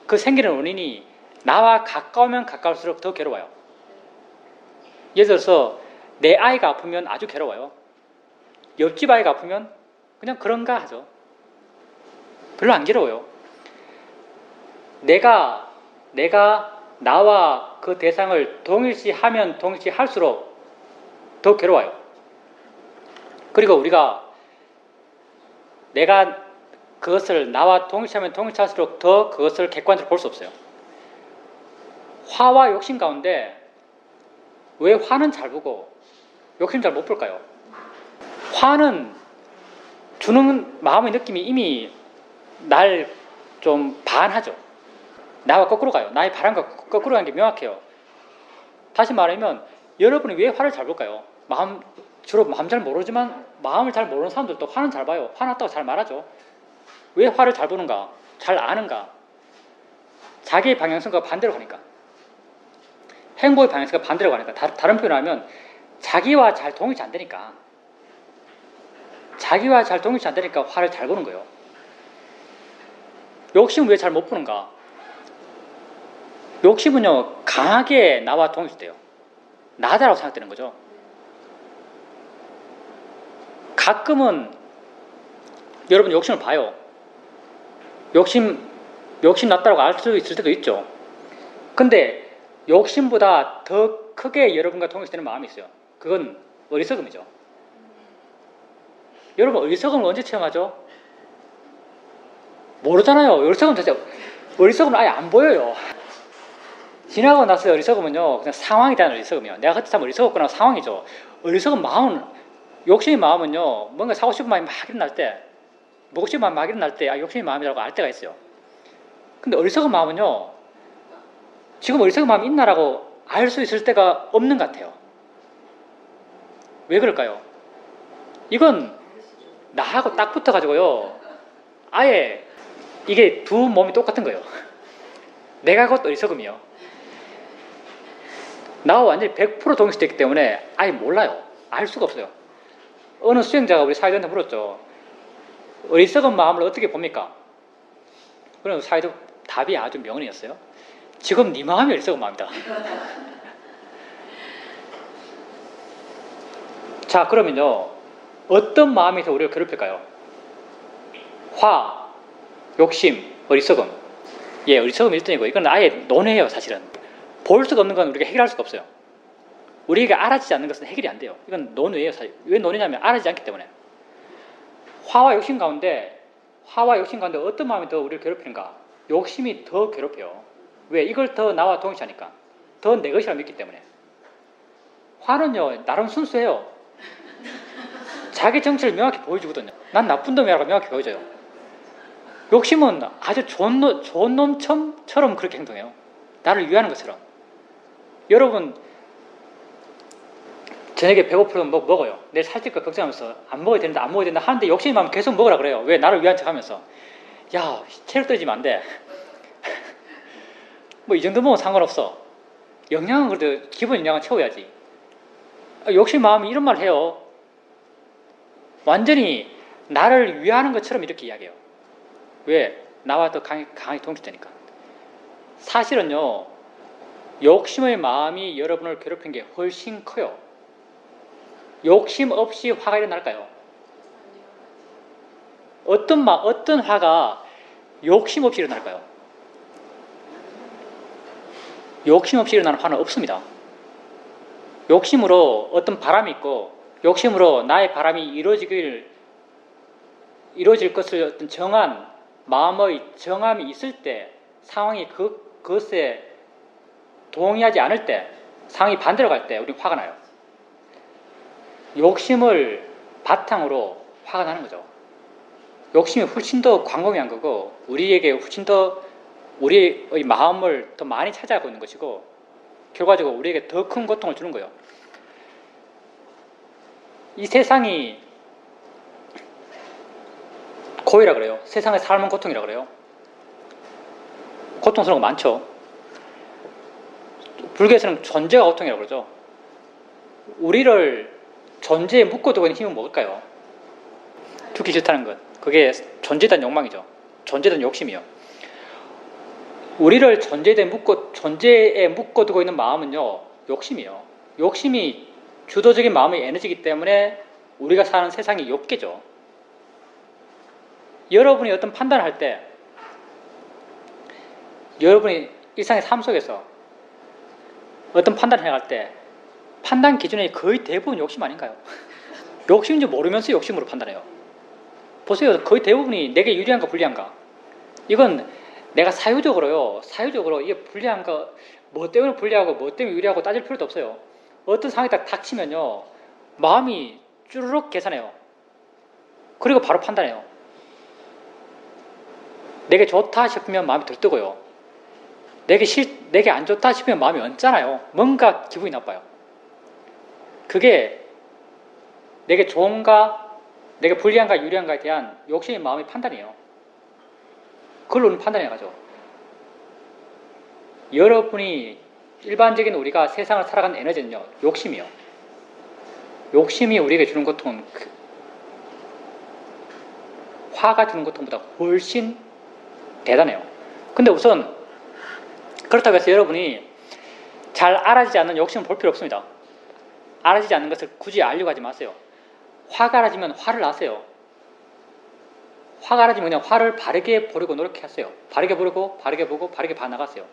그 생기는 원인이 나와 가까우면 가까울수록 더 괴로워요. 예를 들어서 내 아이가 아프면 아주 괴로워요. 옆집 아이가 아프면 그냥 그런가 하죠. 별로 안 괴로워요. 내가 나와 그 대상을 동일시하면 동일시할수록 더 괴로워요. 그리고 우리가 내가 그것을 나와 동일치하면 동일치할수록 더 그것을 객관적으로 볼 수 없어요. 화와 욕심 가운데 왜 화는 잘 보고 욕심 잘 못 볼까요? 화는 주는 마음의 느낌이 이미 날 좀 반하죠. 나와 거꾸로 가요. 나의 바람과 거꾸로 가는 게 명확해요. 다시 말하면 여러분이 왜 화를 잘 볼까요? 주로 마음 잘 모르지만 마음을 잘 모르는 사람들도 화는 잘 봐요. 화났다고 잘 말하죠. 왜 화를 잘 보는가? 잘 아는가? 자기의 방향성과 반대로 가니까. 행복의 방향성과 반대로 가니까. 다른 표현을 하면 자기와 잘 동일치 안 되니까. 자기와 잘 동일치 안 되니까 화를 잘 보는 거예요. 욕심은 왜 잘 못 보는가? 욕심은요, 강하게 나와 동일시돼요. 나다라고 생각되는 거죠. 가끔은 여러분 욕심을 봐요. 욕심 났다고 알 수 있을 때도 있죠. 근데 욕심보다 더 크게 여러분과 동일시되는 마음이 있어요. 그건 어리석음이죠. 여러분 어리석음을 언제 체험하죠? 모르잖아요. 어리석음은 아예 안 보여요. 지나고 나서 어리석음은요, 그냥 상황에 대한 어리석음이에요. 내가 그때 참 어리석었구나 상황이죠. 어리석은 마음은, 욕심의 마음은요, 뭔가 사고 싶은 마음이 막 일어날 때, 먹고 싶은 마음이 막 일어날 때, 욕심의 마음이라고 알 때가 있어요. 근데 어리석은 마음은요, 지금 어리석은 마음이 있나라고 알 수 있을 때가 없는 것 같아요. 왜 그럴까요? 이건 나하고 딱 붙어가지고요, 아예 이게 두 몸이 똑같은 거예요. 내가 곧 어리석음이요. 나와 완전히 100% 동일시됐기 때문에 아예 몰라요. 알 수가 없어요. 어느 수행자가 우리 사회자한테 물었죠. 어리석은 마음을 어떻게 봅니까? 그럼 사회자 답이 아주 명언이었어요. 지금 네 마음이 어리석은 마음이다. 자, 그러면요, 어떤 마음이 더 우리를 괴롭힐까요? 화, 욕심, 어리석음. 예, 어리석음 1등이고 이건 아예 논해요. 사실은 볼 수가 없는 건 우리가 해결할 수가 없어요. 우리가 알아지지 않는 것은 해결이 안 돼요. 이건 논외예요. 사실. 왜 논이냐면 알아지지 않기 때문에. 화와 욕심 가운데 어떤 마음이 더 우리를 괴롭히는가? 욕심이 더 괴롭혀요. 왜? 이걸 더 나와 동일시하니까. 더 내 것이라 믿기 때문에. 화는요, 나름 순수해요. 자기 정체를 명확히 보여주거든요. 난 나쁜 놈이라고 명확히 보여줘요. 욕심은 아주 좋은 놈처럼 그렇게 행동해요. 나를 위하는 것처럼. 여러분 저녁에 배고프면 먹어요. 내일 살찔 거 걱정하면서 안 먹어야 된다 하는데 욕심이 많으면 계속 먹으라 그래요. 왜? 나를 위한 척 하면서. 야, 체력 떨어지면 안 돼. 뭐 이 정도 먹으면 상관없어. 영양은 그래도 기본 영양은 채워야지. 욕심 마음이 이런 말 해요. 완전히 나를 위하는 것처럼 이렇게 이야기해요. 왜? 나와 더 강하게 동시되니까. 사실은요, 욕심의 마음이 여러분을 괴롭힌 게 훨씬 커요. 욕심 없이 화가 일어날까요? 어떤 화가 욕심 없이 일어날까요? 욕심 없이 일어나는 화는 없습니다. 욕심으로 어떤 바람이 있고, 욕심으로 나의 바람이 이루어질 것을 어떤 정한 마음의 정함이 있을 때, 상황이 그것에 동의하지 않을 때, 상황이 반대로 갈 때 우리는 화가 나요. 욕심을 바탕으로 화가 나는 거죠. 욕심이 훨씬 더 광범위한 거고, 우리에게 훨씬 더 우리의 마음을 더 많이 차지하고 있는 것이고, 결과적으로 우리에게 더 큰 고통을 주는 거예요. 이 세상이 고이라 그래요. 세상의 삶은 고통이라 그래요. 고통스러운 거 많죠. 불교에서는 존재가 고통이라고 그러죠. 우리를 존재에 묶어두고 있는 힘은 뭘까요? 죽기 싫다는 것. 그게 존재에 대한 욕망이죠. 존재에 대한 욕심이요. 우리를 존재에 묶어두고 있는 마음은요, 욕심이에요. 욕심이 주도적인 마음의 에너지이기 때문에 우리가 사는 세상이 욕계죠. 여러분이 어떤 판단을 할 때, 여러분이 일상의 삶 속에서 어떤 판단을 해갈 때 판단 기준이 거의 대부분 욕심 아닌가요? 욕심인지 모르면서 욕심으로 판단해요. 보세요. 거의 대부분이 내게 유리한가 불리한가. 이건 내가 사유적으로 이게 불리한가, 뭐 때문에 불리하고 뭐 때문에 유리하고 따질 필요도 없어요. 어떤 상황이 딱 닥치면요, 마음이 쭈르륵 계산해요. 그리고 바로 판단해요. 내게 좋다 싶으면 마음이 들뜨고요. 내게 안 좋다 싶으면 마음이 언짢아요. 뭔가 기분이 나빠요. 그게 내게 좋은가, 내게 불리한가, 유리한가에 대한 욕심의 마음의 판단이에요. 그걸로 우리는 판단해 가죠. 여러분이 일반적인 우리가 세상을 살아가는 에너지는요, 욕심이요. 욕심이 우리에게 주는 고통은 화가 주는 고통보다 훨씬 대단해요. 근데 우선 그렇다고 해서 여러분이 잘 알아지지 않는 욕심을 볼 필요 없습니다. 알아지지 않는 것을 굳이 알려고 하지 마세요. 화가 알아지면 화를 나세요. 화가 알아지면 그냥 화를 바르게 보려고 노력하세요. 바르게 보고 바르게 봐나가세요.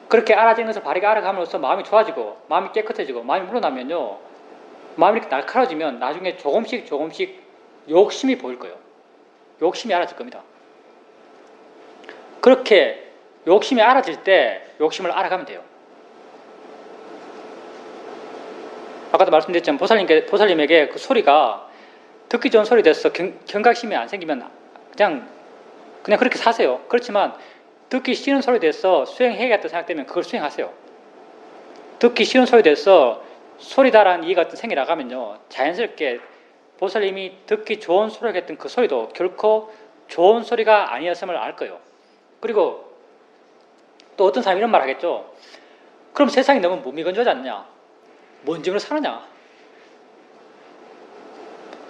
그렇게 알아지는 것을 바르게 알아감으로써 마음이 좋아지고 마음이 깨끗해지고 마음이 물러나면요, 마음이 이렇게 날카로워지면 나중에 조금씩 욕심이 보일 거예요. 욕심이 알아질 겁니다. 그렇게 욕심이 알아질 때 욕심을 알아가면 돼요. 아까도 말씀드렸지만 보살님에게 그 소리가 듣기 좋은 소리 돼서 경각심이 안 생기면 그냥 그렇게 사세요. 그렇지만 듣기 싫은 소리 돼서 수행해야겠다 생각되면 그걸 수행하세요. 듣기 싫은 소리 돼서 소리다라는 이해가 생겨 나가면요, 자연스럽게 보살님이 듣기 좋은 소리가 했던 그 소리도 결코 좋은 소리가 아니었음을 알 거예요. 그리고 또 어떤 사람이 이런 말 하겠죠. 그럼 세상이 너무 무미건조하지 않느냐? 뭔 짐으로 사느냐?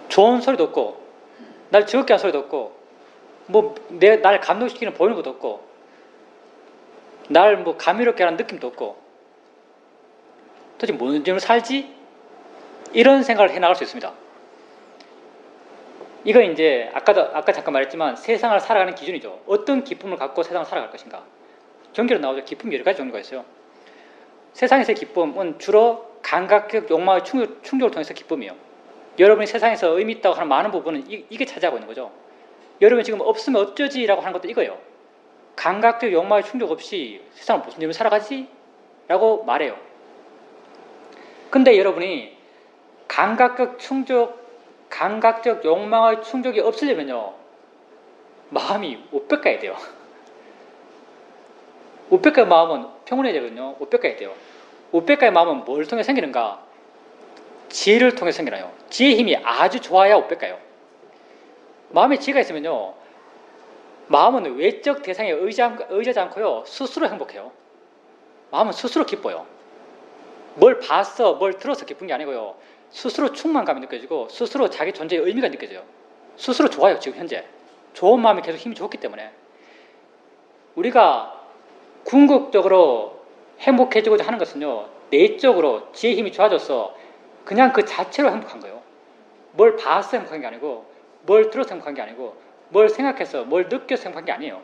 좋은 소리도 없고 날 즐겁게 하는 소리도 없고 날 감동시키는 보이는 것도 없고 날 감미롭게 하는 느낌도 없고 도대체 뭔 짐으로 살지? 이런 생각을 해나갈 수 있습니다. 이건 이제 아까 잠깐 말했지만 세상을 살아가는 기준이죠. 어떤 기쁨을 갖고 세상을 살아갈 것인가. 경계로 나오죠. 기쁨이 여러 가지 종류가 있어요. 세상에서의 기쁨은 주로 감각적 욕망의 충족을 통해서 기쁨이에요. 여러분이 세상에서 의미 있다고 하는 많은 부분은 이게 차지하고 있는 거죠. 여러분이 지금 없으면 어쩌지라고 하는 것도 이거예요. 감각적 욕망의 충족 없이 세상을 무슨 일을 살아가지? 라고 말해요. 근데 여러분이 감각적 욕망의 충족이 없으려면요, 마음이 우백가야 돼요. 우백가의 마음은 평온해지거든요. 우백가야 돼요. 우백가의 마음은 뭘 통해 생기는가? 지혜를 통해 생기나요. 지혜의 힘이 아주 좋아야 우백가요. 마음에 지혜가 있으면요, 마음은 외적 대상에 의지하지 않고요, 스스로 행복해요. 마음은 스스로 기뻐요. 뭘 봤어, 뭘 들어서 기쁜 게 아니고요, 스스로 충만감이 느껴지고 스스로 자기 존재의 의미가 느껴져요. 스스로 좋아요. 지금 현재 좋은 마음이 계속 힘이 좋기 때문에 우리가 궁극적으로 행복해지고자 하는 것은요, 내적으로 지혜의 힘이 좋아져서 그냥 그 자체로 행복한 거예요. 뭘 봐서 행복한 게 아니고 뭘 들어서 행복한 게 아니고 뭘 생각해서 뭘 느껴서 행복한 게 아니에요.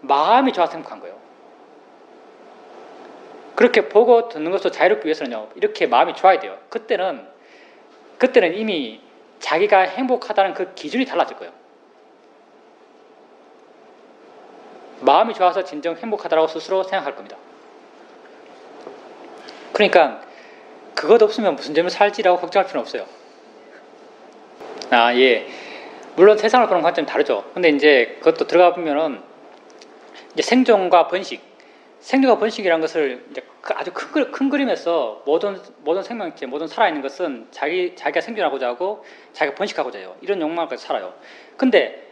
마음이 좋아서 행복한 거예요. 그렇게 보고 듣는 것도 자유롭기 위해서는요, 이렇게 마음이 좋아야 돼요. 그때는 이미 자기가 행복하다는 그 기준이 달라질 거예요. 마음이 좋아서 진정 행복하다고 스스로 생각할 겁니다. 그러니까 그것 없으면 무슨 점을 살지라고 걱정할 필요는 없어요. 예. 물론 세상을 보는 관점이 다르죠. 근데 이제 그것도 들어가 보면은 이제 생존과 번식이라는 것을 이제 아주 큰 그림에서 모든 생명체, 모든 살아있는 것은 자기가 생존하고자 하고 자기가 번식하고자 해요. 이런 욕망을 가지고 살아요. 근데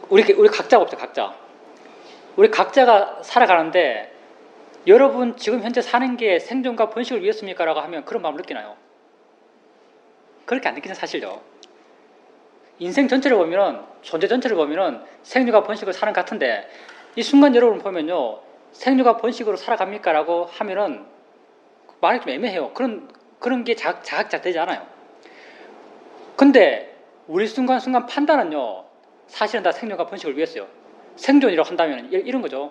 우리 각자가 없죠, 각자. 우리 각자가 살아가는데 여러분 지금 현재 사는 게 생존과 번식을 위해서입니까? 라고 하면 그런 마음을 느끼나요? 그렇게 안 느끼는 사실이죠. 인생 전체를 보면은, 존재 전체를 보면은 생존과 번식을 사는 것 같은데 이 순간 여러분 보면요, 생존과 번식으로 살아갑니까? 라고 하면은 말이 좀 애매해요. 그런 게 자각되지 않아요. 근데 우리 순간순간 판단은요, 사실은 다 생존과 번식을 위해서요. 생존이라고 한다면 이런 거죠.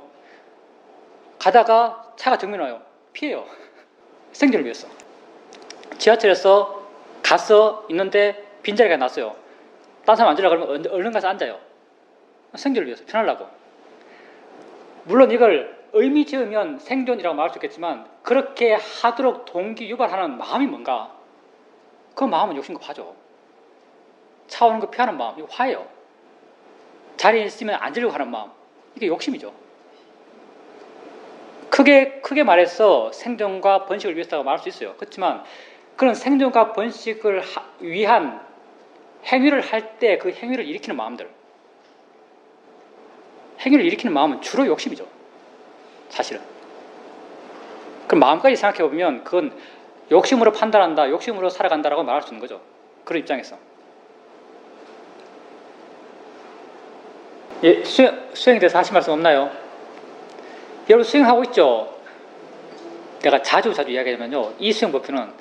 가다가 차가 정면 와요. 피해요. 생존을 위해서. 지하철에서 갔어 있는데 빈자리가 났어요. 딴 사람 앉으려고 그러면 얼른 가서 앉아요. 생존을 위해서 편하려고. 물론 이걸 의미 지으면 생존이라고 말할 수 있겠지만 그렇게 하도록 동기 유발하는 마음이 뭔가? 그 마음은 욕심급하죠. 차 오는 거 피하는 마음, 이거 화예요. 자리에 있으면 앉으려고 하는 마음, 이게 욕심이죠. 크게 말해서 생존과 번식을 위해서라고 말할 수 있어요. 그렇지만 그런 생존과 번식을 위한 행위를 할 때 그 행위를 일으키는 마음들, 행위를 일으키는 마음은 주로 욕심이죠. 사실은. 그럼 마음까지 생각해보면 그건 욕심으로 판단한다, 욕심으로 살아간다라고 말할 수 있는 거죠. 그런 입장에서. 예, 수행에 대해서 하실 말씀 없나요? 여러분 수행하고 있죠? 내가 자주 이야기하면요, 이 수행 목표는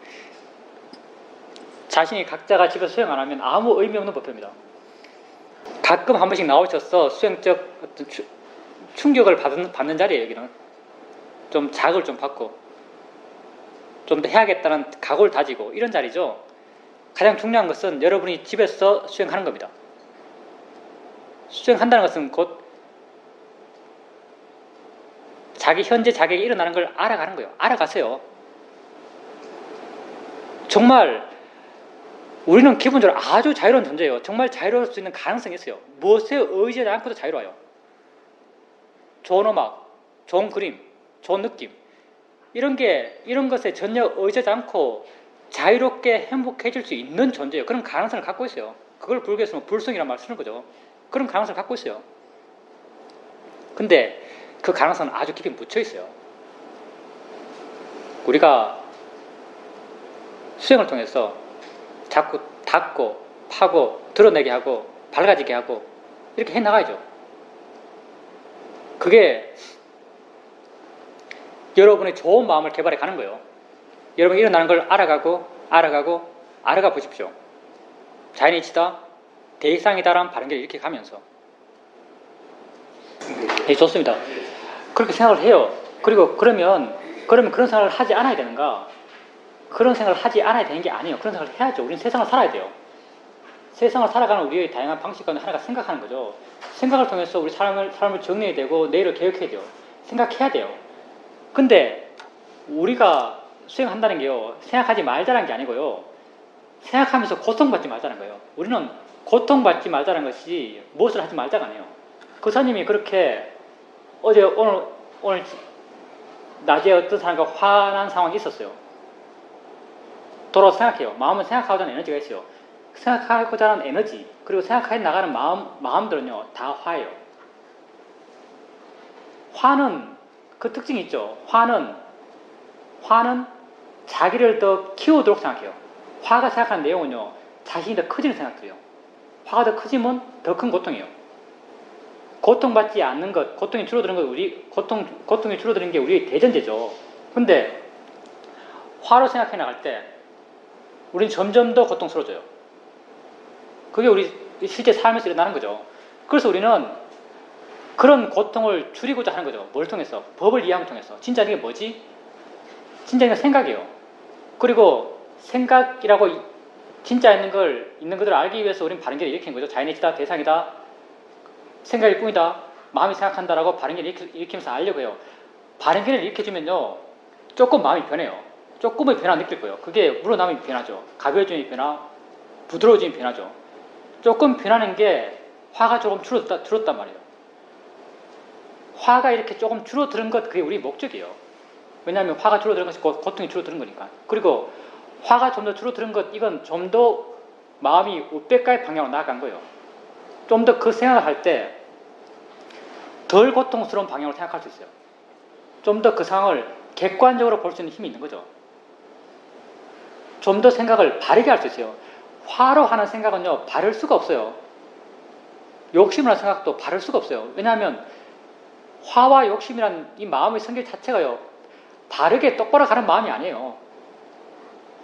자신이 각자가 집에서 수행 안 하면 아무 의미 없는 목표입니다. 가끔 한 번씩 나오셔서 수행적 어떤 충격을 받는 자리예요. 여기는 좀 자극을 좀 받고 좀 더 해야겠다는 각오를 다지고 이런 자리죠. 가장 중요한 것은 여러분이 집에서 수행하는 겁니다. 수행한다는 것은 곧 현재 자격이 일어나는 걸 알아가는 거예요. 알아가세요. 정말 우리는 기본적으로 아주 자유로운 존재예요. 정말 자유로울 수 있는 가능성이 있어요. 무엇에 의지하지 않고도 자유로워요. 좋은 음악, 좋은 그림, 좋은 느낌, 이런 것에 전혀 의지하지 않고 자유롭게 행복해질 수 있는 존재예요. 그런 가능성을 갖고 있어요. 그걸 불교에서는 불성이라는 말을 쓰는 거죠. 그런 가능성을 갖고 있어요. 근데 그 가능성은 아주 깊이 묻혀 있어요. 우리가 수행을 통해서 자꾸 닫고 파고 드러내게 하고 밝아지게 하고 이렇게 해나가야죠. 그게 여러분의 좋은 마음을 개발해 가는 거예요. 여러분이 일어나는 걸 알아가 보십시오. 자연이치다, 대이상이다라는 바른결을 이렇게 가면서. 네, 좋습니다. 그렇게 생각을 해요. 그러면 그런 생각을 하지 않아야 되는가? 그런 생각을 하지 않아야 되는 게 아니에요. 그런 생각을 해야죠. 우리는 세상을 살아야 돼요. 세상을 살아가는 우리의 다양한 방식 가운데 하나가 생각하는 거죠. 생각을 통해서 우리 삶을 정리해야 되고 내일을 계획해야 돼요. 생각해야 돼요. 근데 우리가 수행한다는 게요, 생각하지 말자는 게 아니고요, 생각하면서 고통받지 말자는 거예요. 우리는 고통받지 말자는 것이 무엇을 하지 말자가 아니에요. 그 사님이 그렇게 오늘 낮에 어떤 사람과 화난 상황이 있었어요. 돌아서 생각해요. 마음은 생각하고자 하는 에너지가 있어요. 생각하고자 하는 에너지, 그리고 생각해 나가는 마음들은요, 다 화예요. 화는 그 특징이 있죠. 화는 자기를 더 키우도록 생각해요. 화가 생각하는 내용은요, 자신이 더 커지는 생각들이에요. 화가 더 커지면 더 큰 고통이에요. 고통받지 않는 것, 고통이 줄어드는 것, 고통이 줄어드는 게 우리의 대전제죠. 근데 화로 생각해 나갈 때 우리는 점점 더 고통스러워져요. 그게 우리 실제 삶에서 일어나는 거죠. 그래서 우리는 그런 고통을 줄이고자 하는 거죠. 뭘 통해서? 법을 이해함을 통해서. 진짜 이게 뭐지? 진짜 이건 생각이에요. 그리고 생각이라고 진짜 있는 것들을 알기 위해서 우리는 바른결을 일으키는 거죠. 자연이치다, 대상이다, 생각일 뿐이다, 마음이 생각한다라고 바른결을 일으키면서 알려고 해요. 바른결을 일으켜주면요, 조금 마음이 변해요. 조금의 변화 느낄 거예요. 그게 물어나면 변하죠. 가벼워짐의 변화, 부드러워짐의 변화죠. 조금 변하는 게 화가 조금 줄었단 말이에요. 화가 이렇게 조금 줄어드는 것, 그게 우리 목적이에요. 왜냐하면 화가 줄어드는 것이 고통이 줄어드는 거니까. 그리고 화가 좀 더 줄어드는 것, 이건 좀 더 마음이 우백가의 방향으로 나아간 거예요. 좀 더 그 생각을 할 때 덜 고통스러운 방향으로 생각할 수 있어요. 좀 더 그 상황을 객관적으로 볼 수 있는 힘이 있는 거죠. 좀 더 생각을 바르게 할 수 있어요. 화로 하는 생각은요, 바를 수가 없어요. 욕심을 하는 생각도 바를 수가 없어요. 왜냐하면 화와 욕심이란 이 마음의 성질 자체가요, 바르게 똑바로 가는 마음이 아니에요.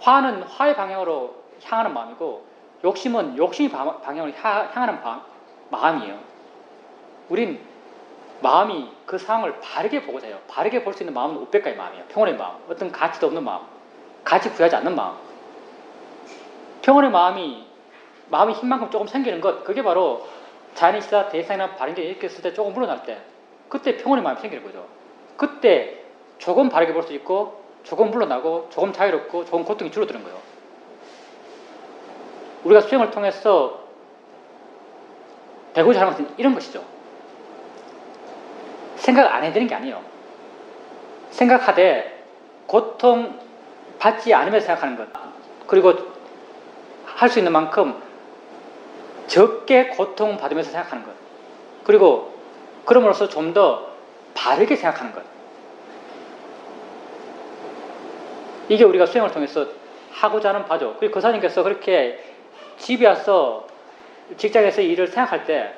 화는 화의 방향으로 향하는 마음이고, 욕심은 욕심의 방향으로 향하는 마음이에요. 우린 마음이 그 상황을 바르게 보고자 해요. 바르게 볼 수 있는 마음은 우백가의 마음이에요. 평온의 마음, 어떤 가치도 없는 마음, 가치 부여하지 않는 마음. 평온의 마음이 힘만큼 조금 생기는 것, 그게 바로 자연의식이나 대상이나 바른게 이렇게 했을 때 조금 물러날 때, 그때 평온의 마음이 생기는 거죠. 그때 조금 바르게 볼 수 있고, 조금 물러나고, 조금 자유롭고, 조금 고통이 줄어드는 거예요. 우리가 수행을 통해서 되고자 하는 것은 이런 것이죠. 생각 안 해야 되는 게 아니에요. 생각하되 고통 받지 않으면서 생각하는 것. 그리고 할 수 있는 만큼 적게 고통 받으면서 생각하는 것. 그리고 그럼으로써 좀 더 바르게 생각하는 것. 이게 우리가 수행을 통해서 하고자 하는 바죠. 그리고 거사님께서 그렇게 집에 와서 직장에서 일을 생각할 때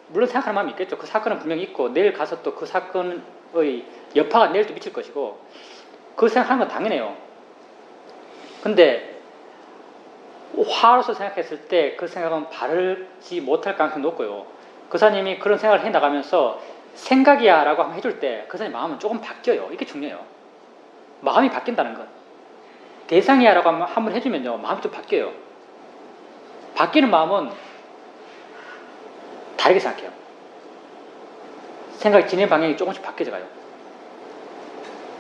물론 생각하는 마음이 있겠죠. 그 사건은 분명히 있고 내일 가서 또 그 사건의 여파가 내일 또 미칠 것이고 그 생각하는 건 당연해요. 근데 화로서 생각했을 때 그 생각은 바르지 못할 가능성이 높고요. 거사님이 그런 생각을 해나가면서 생각이야 라고 한번 해줄 때 거사님 마음은 조금 바뀌어요. 이게 중요해요. 마음이 바뀐다는 것. 대상이야 라고 한번 해주면요. 마음이 좀 바뀌어요. 바뀌는 마음은 다르게 생각해요. 생각이 진행 방향이 조금씩 바뀌어져 가요.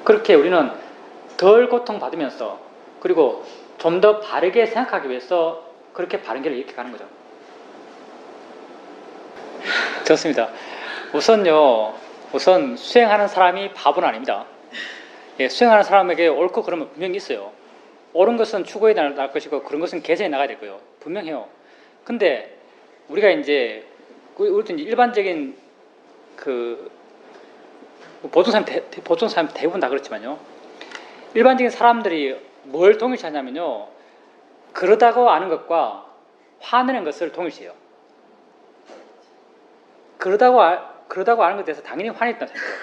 그렇게 우리는 덜 고통받으면서 그리고 좀 더 바르게 생각하기 위해서 그렇게 바른 길을 이렇게 가는 거죠. 좋습니다. 우선 수행하는 사람이 바보는 아닙니다. 예, 수행하는 사람에게 옳고 그름은 분명히 있어요. 옳은 것은 추구해 나갈 것이고 그런 것은 개선해 나가야 되고요. 분명해요. 근데 우리가 이제 일반적인 보통 사람 대부분 다 그렇지만요. 일반적인 사람들이 뭘 동일시하냐면요. 그러다고 아는 것과 화내는 것을 동일시해요. 그러다고 아는 것에 대해서 당연히 화냈다는 생각이에요.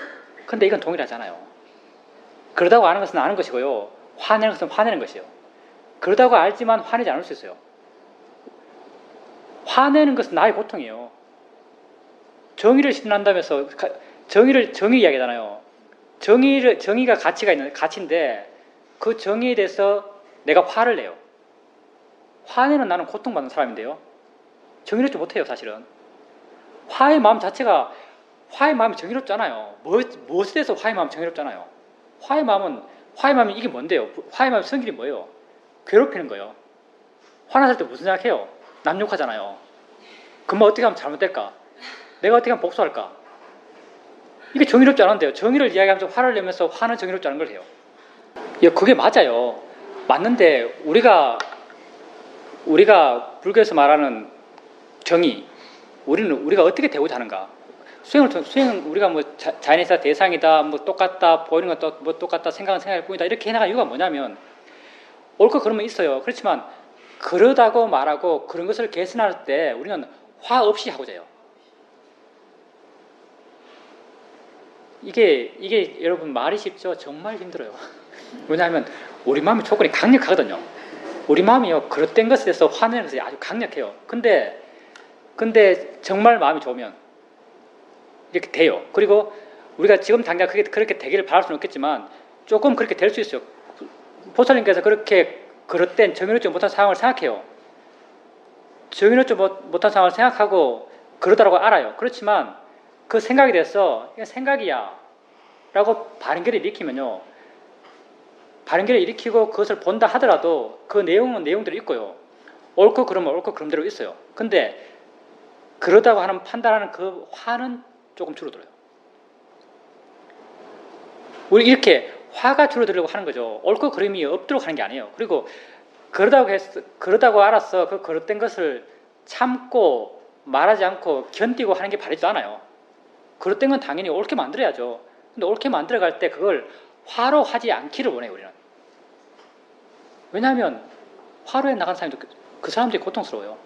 근데 이건 동일하잖아요. 그러다고 아는 것은 아는 것이고요. 화내는 것은 화내는 것이에요. 그러다고 알지만 화내지 않을 수 있어요. 화내는 것은 나의 고통이에요. 정의를 실현한다면서 정의 이야기잖아요. 정의가 가치가 있는 가치인데 그 정의에 대해서 내가 화를 내요. 화내는 나는 고통받는 사람인데요. 정의롭지 못해요, 사실은. 화의 마음이 정의롭잖아요. 무엇에 대해서 화의 마음이 정의롭잖아요. 화의 마음이 이게 뭔데요? 화의 마음의 성질이 뭐예요? 괴롭히는 거예요. 화났을 때 무슨 생각해요? 남 욕하잖아요. 그럼 어떻게 하면 잘못될까? 내가 어떻게 하면 복수할까? 이게 정의롭지 않은데요. 정의를 이야기하면서 화를 내면서 화는 정의롭지 않은 걸 해요. 그게 맞아요. 맞는데 우리가 불교에서 말하는 정의, 우리가 어떻게 되고자 하는가? 수행은 우리가 자연이다, 대상이다, 똑같다, 보이는 것도 똑같다, 생각은 생각일 뿐이다 이렇게 해나갈 이유가 뭐냐면 옳고 그름은 있어요. 그렇지만 그러다고 말하고 그런 것을 개선할 때 우리는 화 없이 하고자 해요. 이게 여러분 말이 쉽죠? 정말 힘들어요. 왜냐하면 우리 마음의 조건이 강력하거든요. 우리 마음이요 그릇된 것에 대해서 화내는 것이 아주 강력해요. 근데 정말 마음이 좋으면 이렇게 돼요. 그리고 우리가 지금 당장 그렇게 되기를 바랄 수는 없겠지만 조금 그렇게 될 수 있어요. 보살님께서 그렇게 그릇된 정의롭지 못한 상황을 생각해요. 정의롭지 못한 상황을 생각하고 그러다라고 알아요. 그렇지만 그 생각에 대해서 이건 생각이야 라고 바른결을 일으키면요. 바른결을 일으키고 그것을 본다 하더라도 그 내용은 내용대로 있고요. 옳고 그름은 옳고 그름대로 있어요. 근데 그러다고 하는 판단하는 그 화는 조금 줄어들어요. 우리 이렇게 화가 줄어들려고 하는 거죠. 옳고 그름이 없도록 하는 게 아니에요. 그리고 그러다고 알았어. 그 그릇된 것을 참고 말하지 않고 견디고 하는 게 바르지도 않아요. 그릇된 건 당연히 옳게 만들어야죠. 근데 옳게 만들어갈 때 그걸 화로 하지 않기를 원해요, 우리는. 왜냐하면 화로에 나간 사람도 그 사람들이 고통스러워요.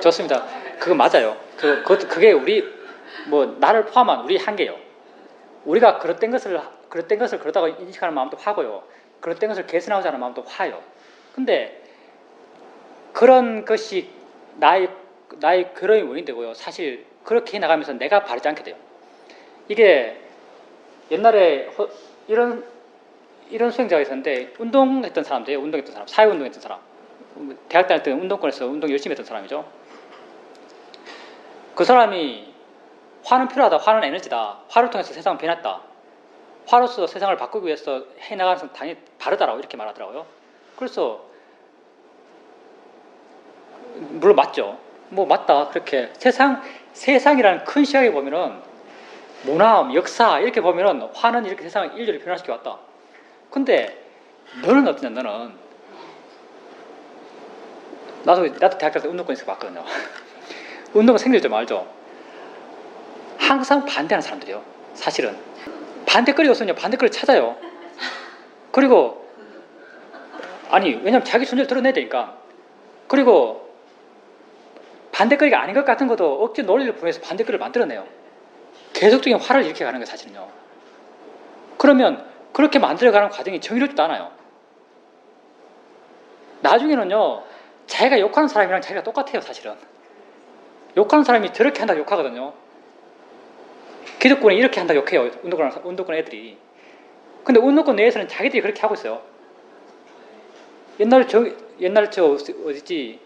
좋습니다. 그거 맞아요. 그게 나를 포함한 우리 한계예요. 우리가 그릇된 것을 그러다가 인식하는 마음도 화고요. 그릇된 것을 개선하고자 하는 마음도 화요. 근데 그런 것이 나의 괴로움의 원인이 되고요. 사실 그렇게 해나가면서 내가 바르지 않게 돼요. 이게 옛날에 이런 수행자가 있었는데 운동했던 사람, 사회운동했던 사람. 대학 다닐 때 운동권에서 운동 열심히 했던 사람이죠. 그 사람이 화는 필요하다, 화는 에너지다, 화를 통해서 세상은 변했다, 화로서 세상을 바꾸기 위해서 해나가는 것은 당연히 다르다라고 이렇게 말하더라고요. 그래서 물론 맞죠. 뭐 맞다. 그렇게 세상이라는 큰 시각에 보면은 문화, 역사 이렇게 보면은 화는 이렇게 세상을 인류를 변화시켜 왔다. 근데 너는 어떠냐? 너는 나도 대학 가서 운동권에서 봤거든요. 운동권 생길 좀 알죠. 항상 반대하는 사람들이요. 사실은 반대거리가 없으면 반대거리를 찾아요. 그리고 아니 왜냐면 자기 존재를 드러내야 되니까. 그리고 반대거리가 아닌 것 같은 것도 억지 논리를 보내서 반대거리를 만들어내요. 계속적인 화를 일으켜 가는 거예요, 사실은요. 그러면 그렇게 만들어가는 과정이 정의롭지도 않아요. 나중에는요, 자기가 욕하는 사람이랑 자기가 똑같아요, 사실은. 욕하는 사람이 저렇게 한다고 욕하거든요. 기득권이 이렇게 한다고 욕해요, 운동권 애들이. 근데 운동권 내에서는 자기들이 그렇게 하고 있어요. 옛날 어디지?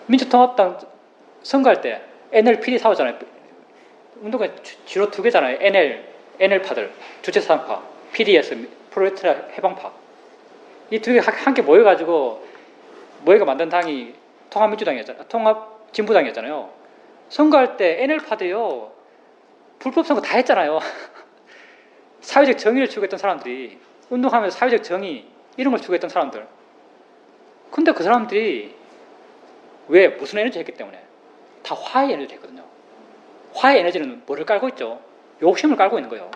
민주통합당 선거할 때 NLPD 싸우잖아요. 운동권 주로 두 개잖아요. NL파들, 주체사상파, PDS, 프로레타리아 해방파. 이 두 개 함께 모여가지고 모여가 만든 당이 통합진보당이었잖아요. 선거할 때 NL파들이요, 불법 선거 다 했잖아요. 사회적 정의를 추구했던 사람들이, 운동하면서 사회적 정의 이런 걸 추구했던 사람들. 근데 그 사람들이 왜 무슨 에너지 했기 때문에 다 화의 에너지를 했거든요. 화의 에너지는 뭐를 깔고 있죠? 욕심을 깔고 있는 거예요.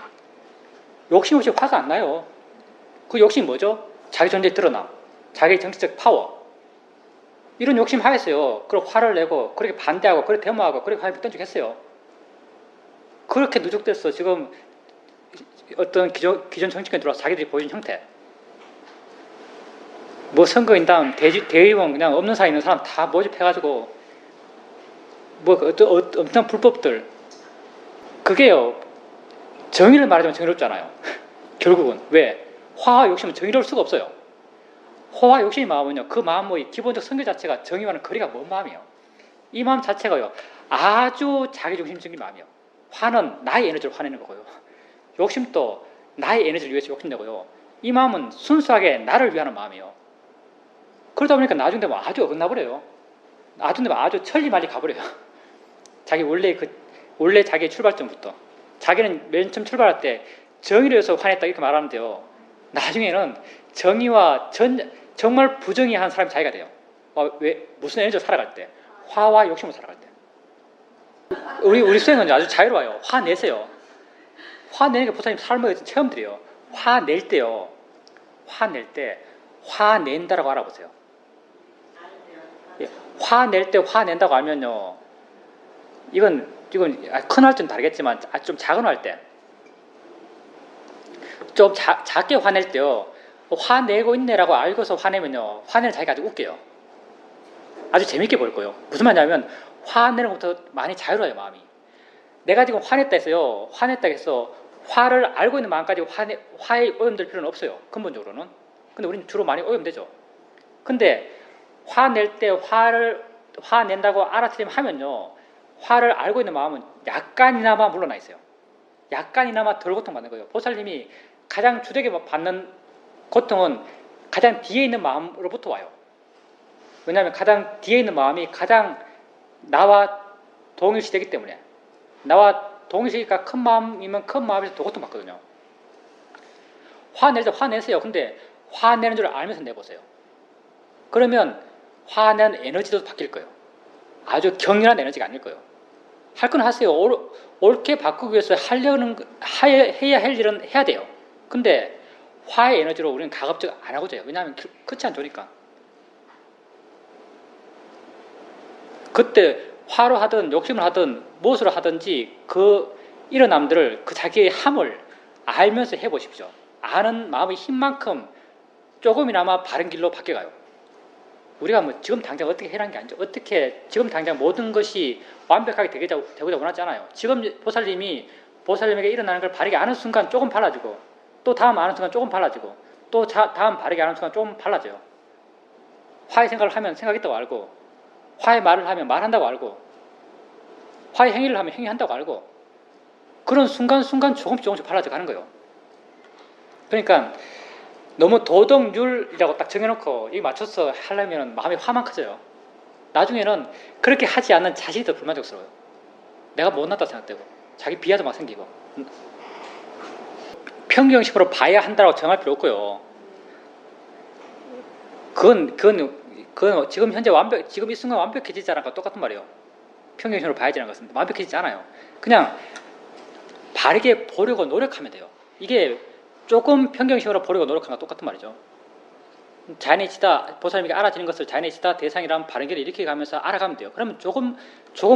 욕심 없이 화가 안 나요. 그 욕심이 뭐죠? 자기 존재에 드러나, 자기 정치적 파워, 이런 욕심 하에서요, 그리고 화를 내고 그렇게 반대하고 그렇게 데모하고 그렇게 화를 붙던 적 했어요. 그렇게 누적돼서 지금 어떤 기존 정치권에 들어와서 자기들이 보여준 형태, 뭐 선거인단, 대의원, 그냥 없는 사이에 있는 사람 다 모집해가지고 뭐 어떤 불법들, 그게요, 정의를 말하자면 정의롭잖아요. 결국은 왜? 화와 욕심은 정의로울 수가 없어요. 화와 욕심이 마음은요, 그 마음의 기본적 성격 자체가 정의와는 거리가 먼 마음이에요. 이 마음 자체가요, 아주 자기중심적인 마음이에요. 화는 나의 에너지를 화내는 거고요, 욕심도 나의 에너지를 위해서 욕심내고요. 이 마음은 순수하게 나를 위하는 마음이에요. 그러다 보니까 나중 되면 아주 어긋나버려요. 나중 되면 아주 천리말리 가버려요. 자기 원래 자기의 출발점부터. 자기는 맨 처음 출발할 때 정의를 위해서 화냈다 이렇게 말하는데요, 나중에는 정의와 정말 부정의한 사람이 자기가 돼요. 왜? 무슨 에너지로 살아갈 때? 화와 욕심으로 살아갈 때. 우리 수행은 아주 자유로워요. 화내세요. 화내는 게 보살님 삶의 체험들이에요. 화낼 때요, 화낼 때 화낸다라고 알아보세요. 화낼 때 화낸다고 알면요, 이건 큰 활동은 다르겠지만 좀 작은 할 때, 좀 작게 화낼 때요, 화내고 있네라고 알고서 화내면요, 화내는 자기가 아주 웃겨요. 아주 재밌게 보일 거예요. 무슨 말이냐면 화내는 것부터 많이 자유로워요, 마음이. 내가 지금 화냈다 해서요, 화냈다 해서 화를 알고 있는 마음까지 화에 오염될 필요는 없어요, 근본적으로는. 근데 우리는 주로 많이 오염되죠. 근데 화낼 때 화낸다고 알아차림 하면요, 화를 알고 있는 마음은 약간이나마 물러나 있어요. 약간이나마 덜 고통받는 거예요. 보살님이 가장 주되게 받는 고통은 가장 뒤에 있는 마음으로부터 와요. 왜냐하면 가장 뒤에 있는 마음이 가장 나와 동일시되기 때문에. 나와 동일시가 큰 마음이면 큰 마음에서 더 고통받거든요. 화낼 때 화내세요. 근데 화내는 줄 알면서 내보세요. 그러면 화내는 에너지도 바뀔 거예요. 아주 격렬한 에너지가 아닐 거예요. 할 건 하세요. 옳게 바꾸기 위해서 해야 할 일은 해야 돼요. 근데 화의 에너지로 우리는 가급적 안 하고자 해요. 왜냐하면 끝이 안 좋으니까. 그때 화로 하든 욕심을 하든 무엇으로 하든지 이런 남들을 자기의 함을 알면서 해보십시오. 아는 마음의 힘만큼 조금이나마 바른 길로 바뀌어가요. 우리가 뭐 지금 당장 어떻게 해라는 게 아니죠. 어떻게 지금 당장 모든 것이 완벽하게 되고자 원하지 않아요. 지금 보살님에게 일어나는 걸 바르게 아는 순간 조금 달라지고, 또 다음 아는 순간 조금 달라지고, 또 다음 바르게 하는 순간 좀 달라져요. 화의 생각을 하면 생각했다고 알고, 화의 말을 하면 말한다고 알고, 화의 행위를 하면 행위한다고 알고, 그런 순간순간 조금씩 달라져 가는 거예요. 그러니까 너무 도덕률이라고 딱 정해놓고 이거 맞춰서 하려면 마음이 화만 커져요. 나중에는 그렇게 하지 않는 자신이 더 불만족스러워요. 내가 못났다 생각되고 자기 비하도 막 생기고. 평경식으로 봐야 한다고 정할 필요 없고요. 그건 지금 현재 지금 이 순간 완벽해지지 않은 것 똑같은 말이에요. 평경식으로 봐야지 않는 것은 완벽해지지 않아요. 그냥 바르게 보려고 노력하면 돼요. 이게 조금 평경식으로 보려고 노력하는 것 똑같은 말이죠. 자연의 이치다, 보살님에게 알아지는 것을 자연의 이치다, 대상이란 바른 길을 이렇게 가면서 알아가면 돼요. 그러면 조금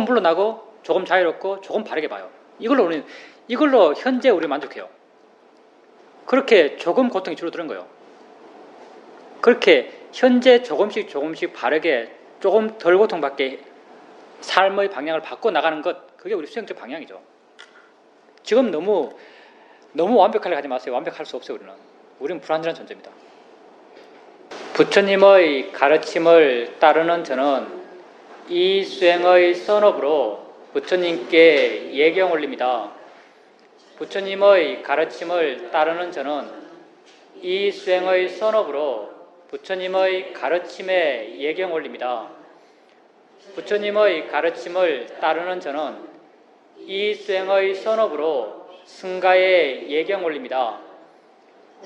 물러나고, 조금 자유롭고, 조금 바르게 봐요. 이걸로 현재 우리 만족해요. 그렇게 조금 고통이 줄어드는 거예요. 그렇게 현재 조금씩 바르게 조금 덜 고통받게 삶의 방향을 바꿔 나가는 것, 그게 우리 수행적 방향이죠. 지금 너무 완벽하게 하지 마세요. 완벽할 수 없어요. 우리는 불완전한 존재입니다. 부처님의 가르침을 따르는 저는 이 수행의 선업으로 부처님께 예경 올립니다. 부처님의 가르침을 따르는 저는 이 수행의 선업으로 부처님의 가르침에 예경 올립니다. 부처님의 가르침을 따르는 저는 이 수행의 선업으로 승가에 예경 올립니다.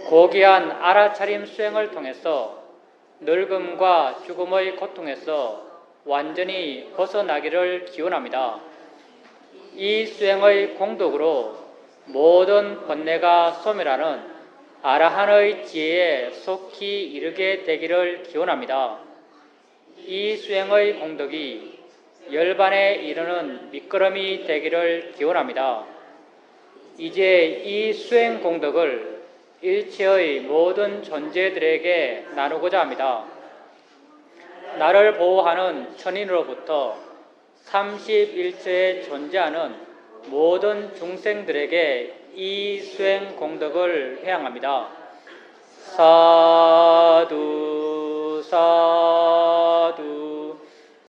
고귀한 알아차림 수행을 통해서 늙음과 죽음의 고통에서 완전히 벗어나기를 기원합니다. 이 수행의 공덕으로 모든 번뇌가 소멸하는 아라한의 지혜에 속히 이르게 되기를 기원합니다. 이 수행의 공덕이 열반에 이르는 밑거름이 되기를 기원합니다. 이제 이 수행 공덕을 일체의 모든 존재들에게 나누고자 합니다. 나를 보호하는 천인으로부터 31체에 존재하는 모든 중생들에게 이 수행 공덕을 회양합니다. 사두 사두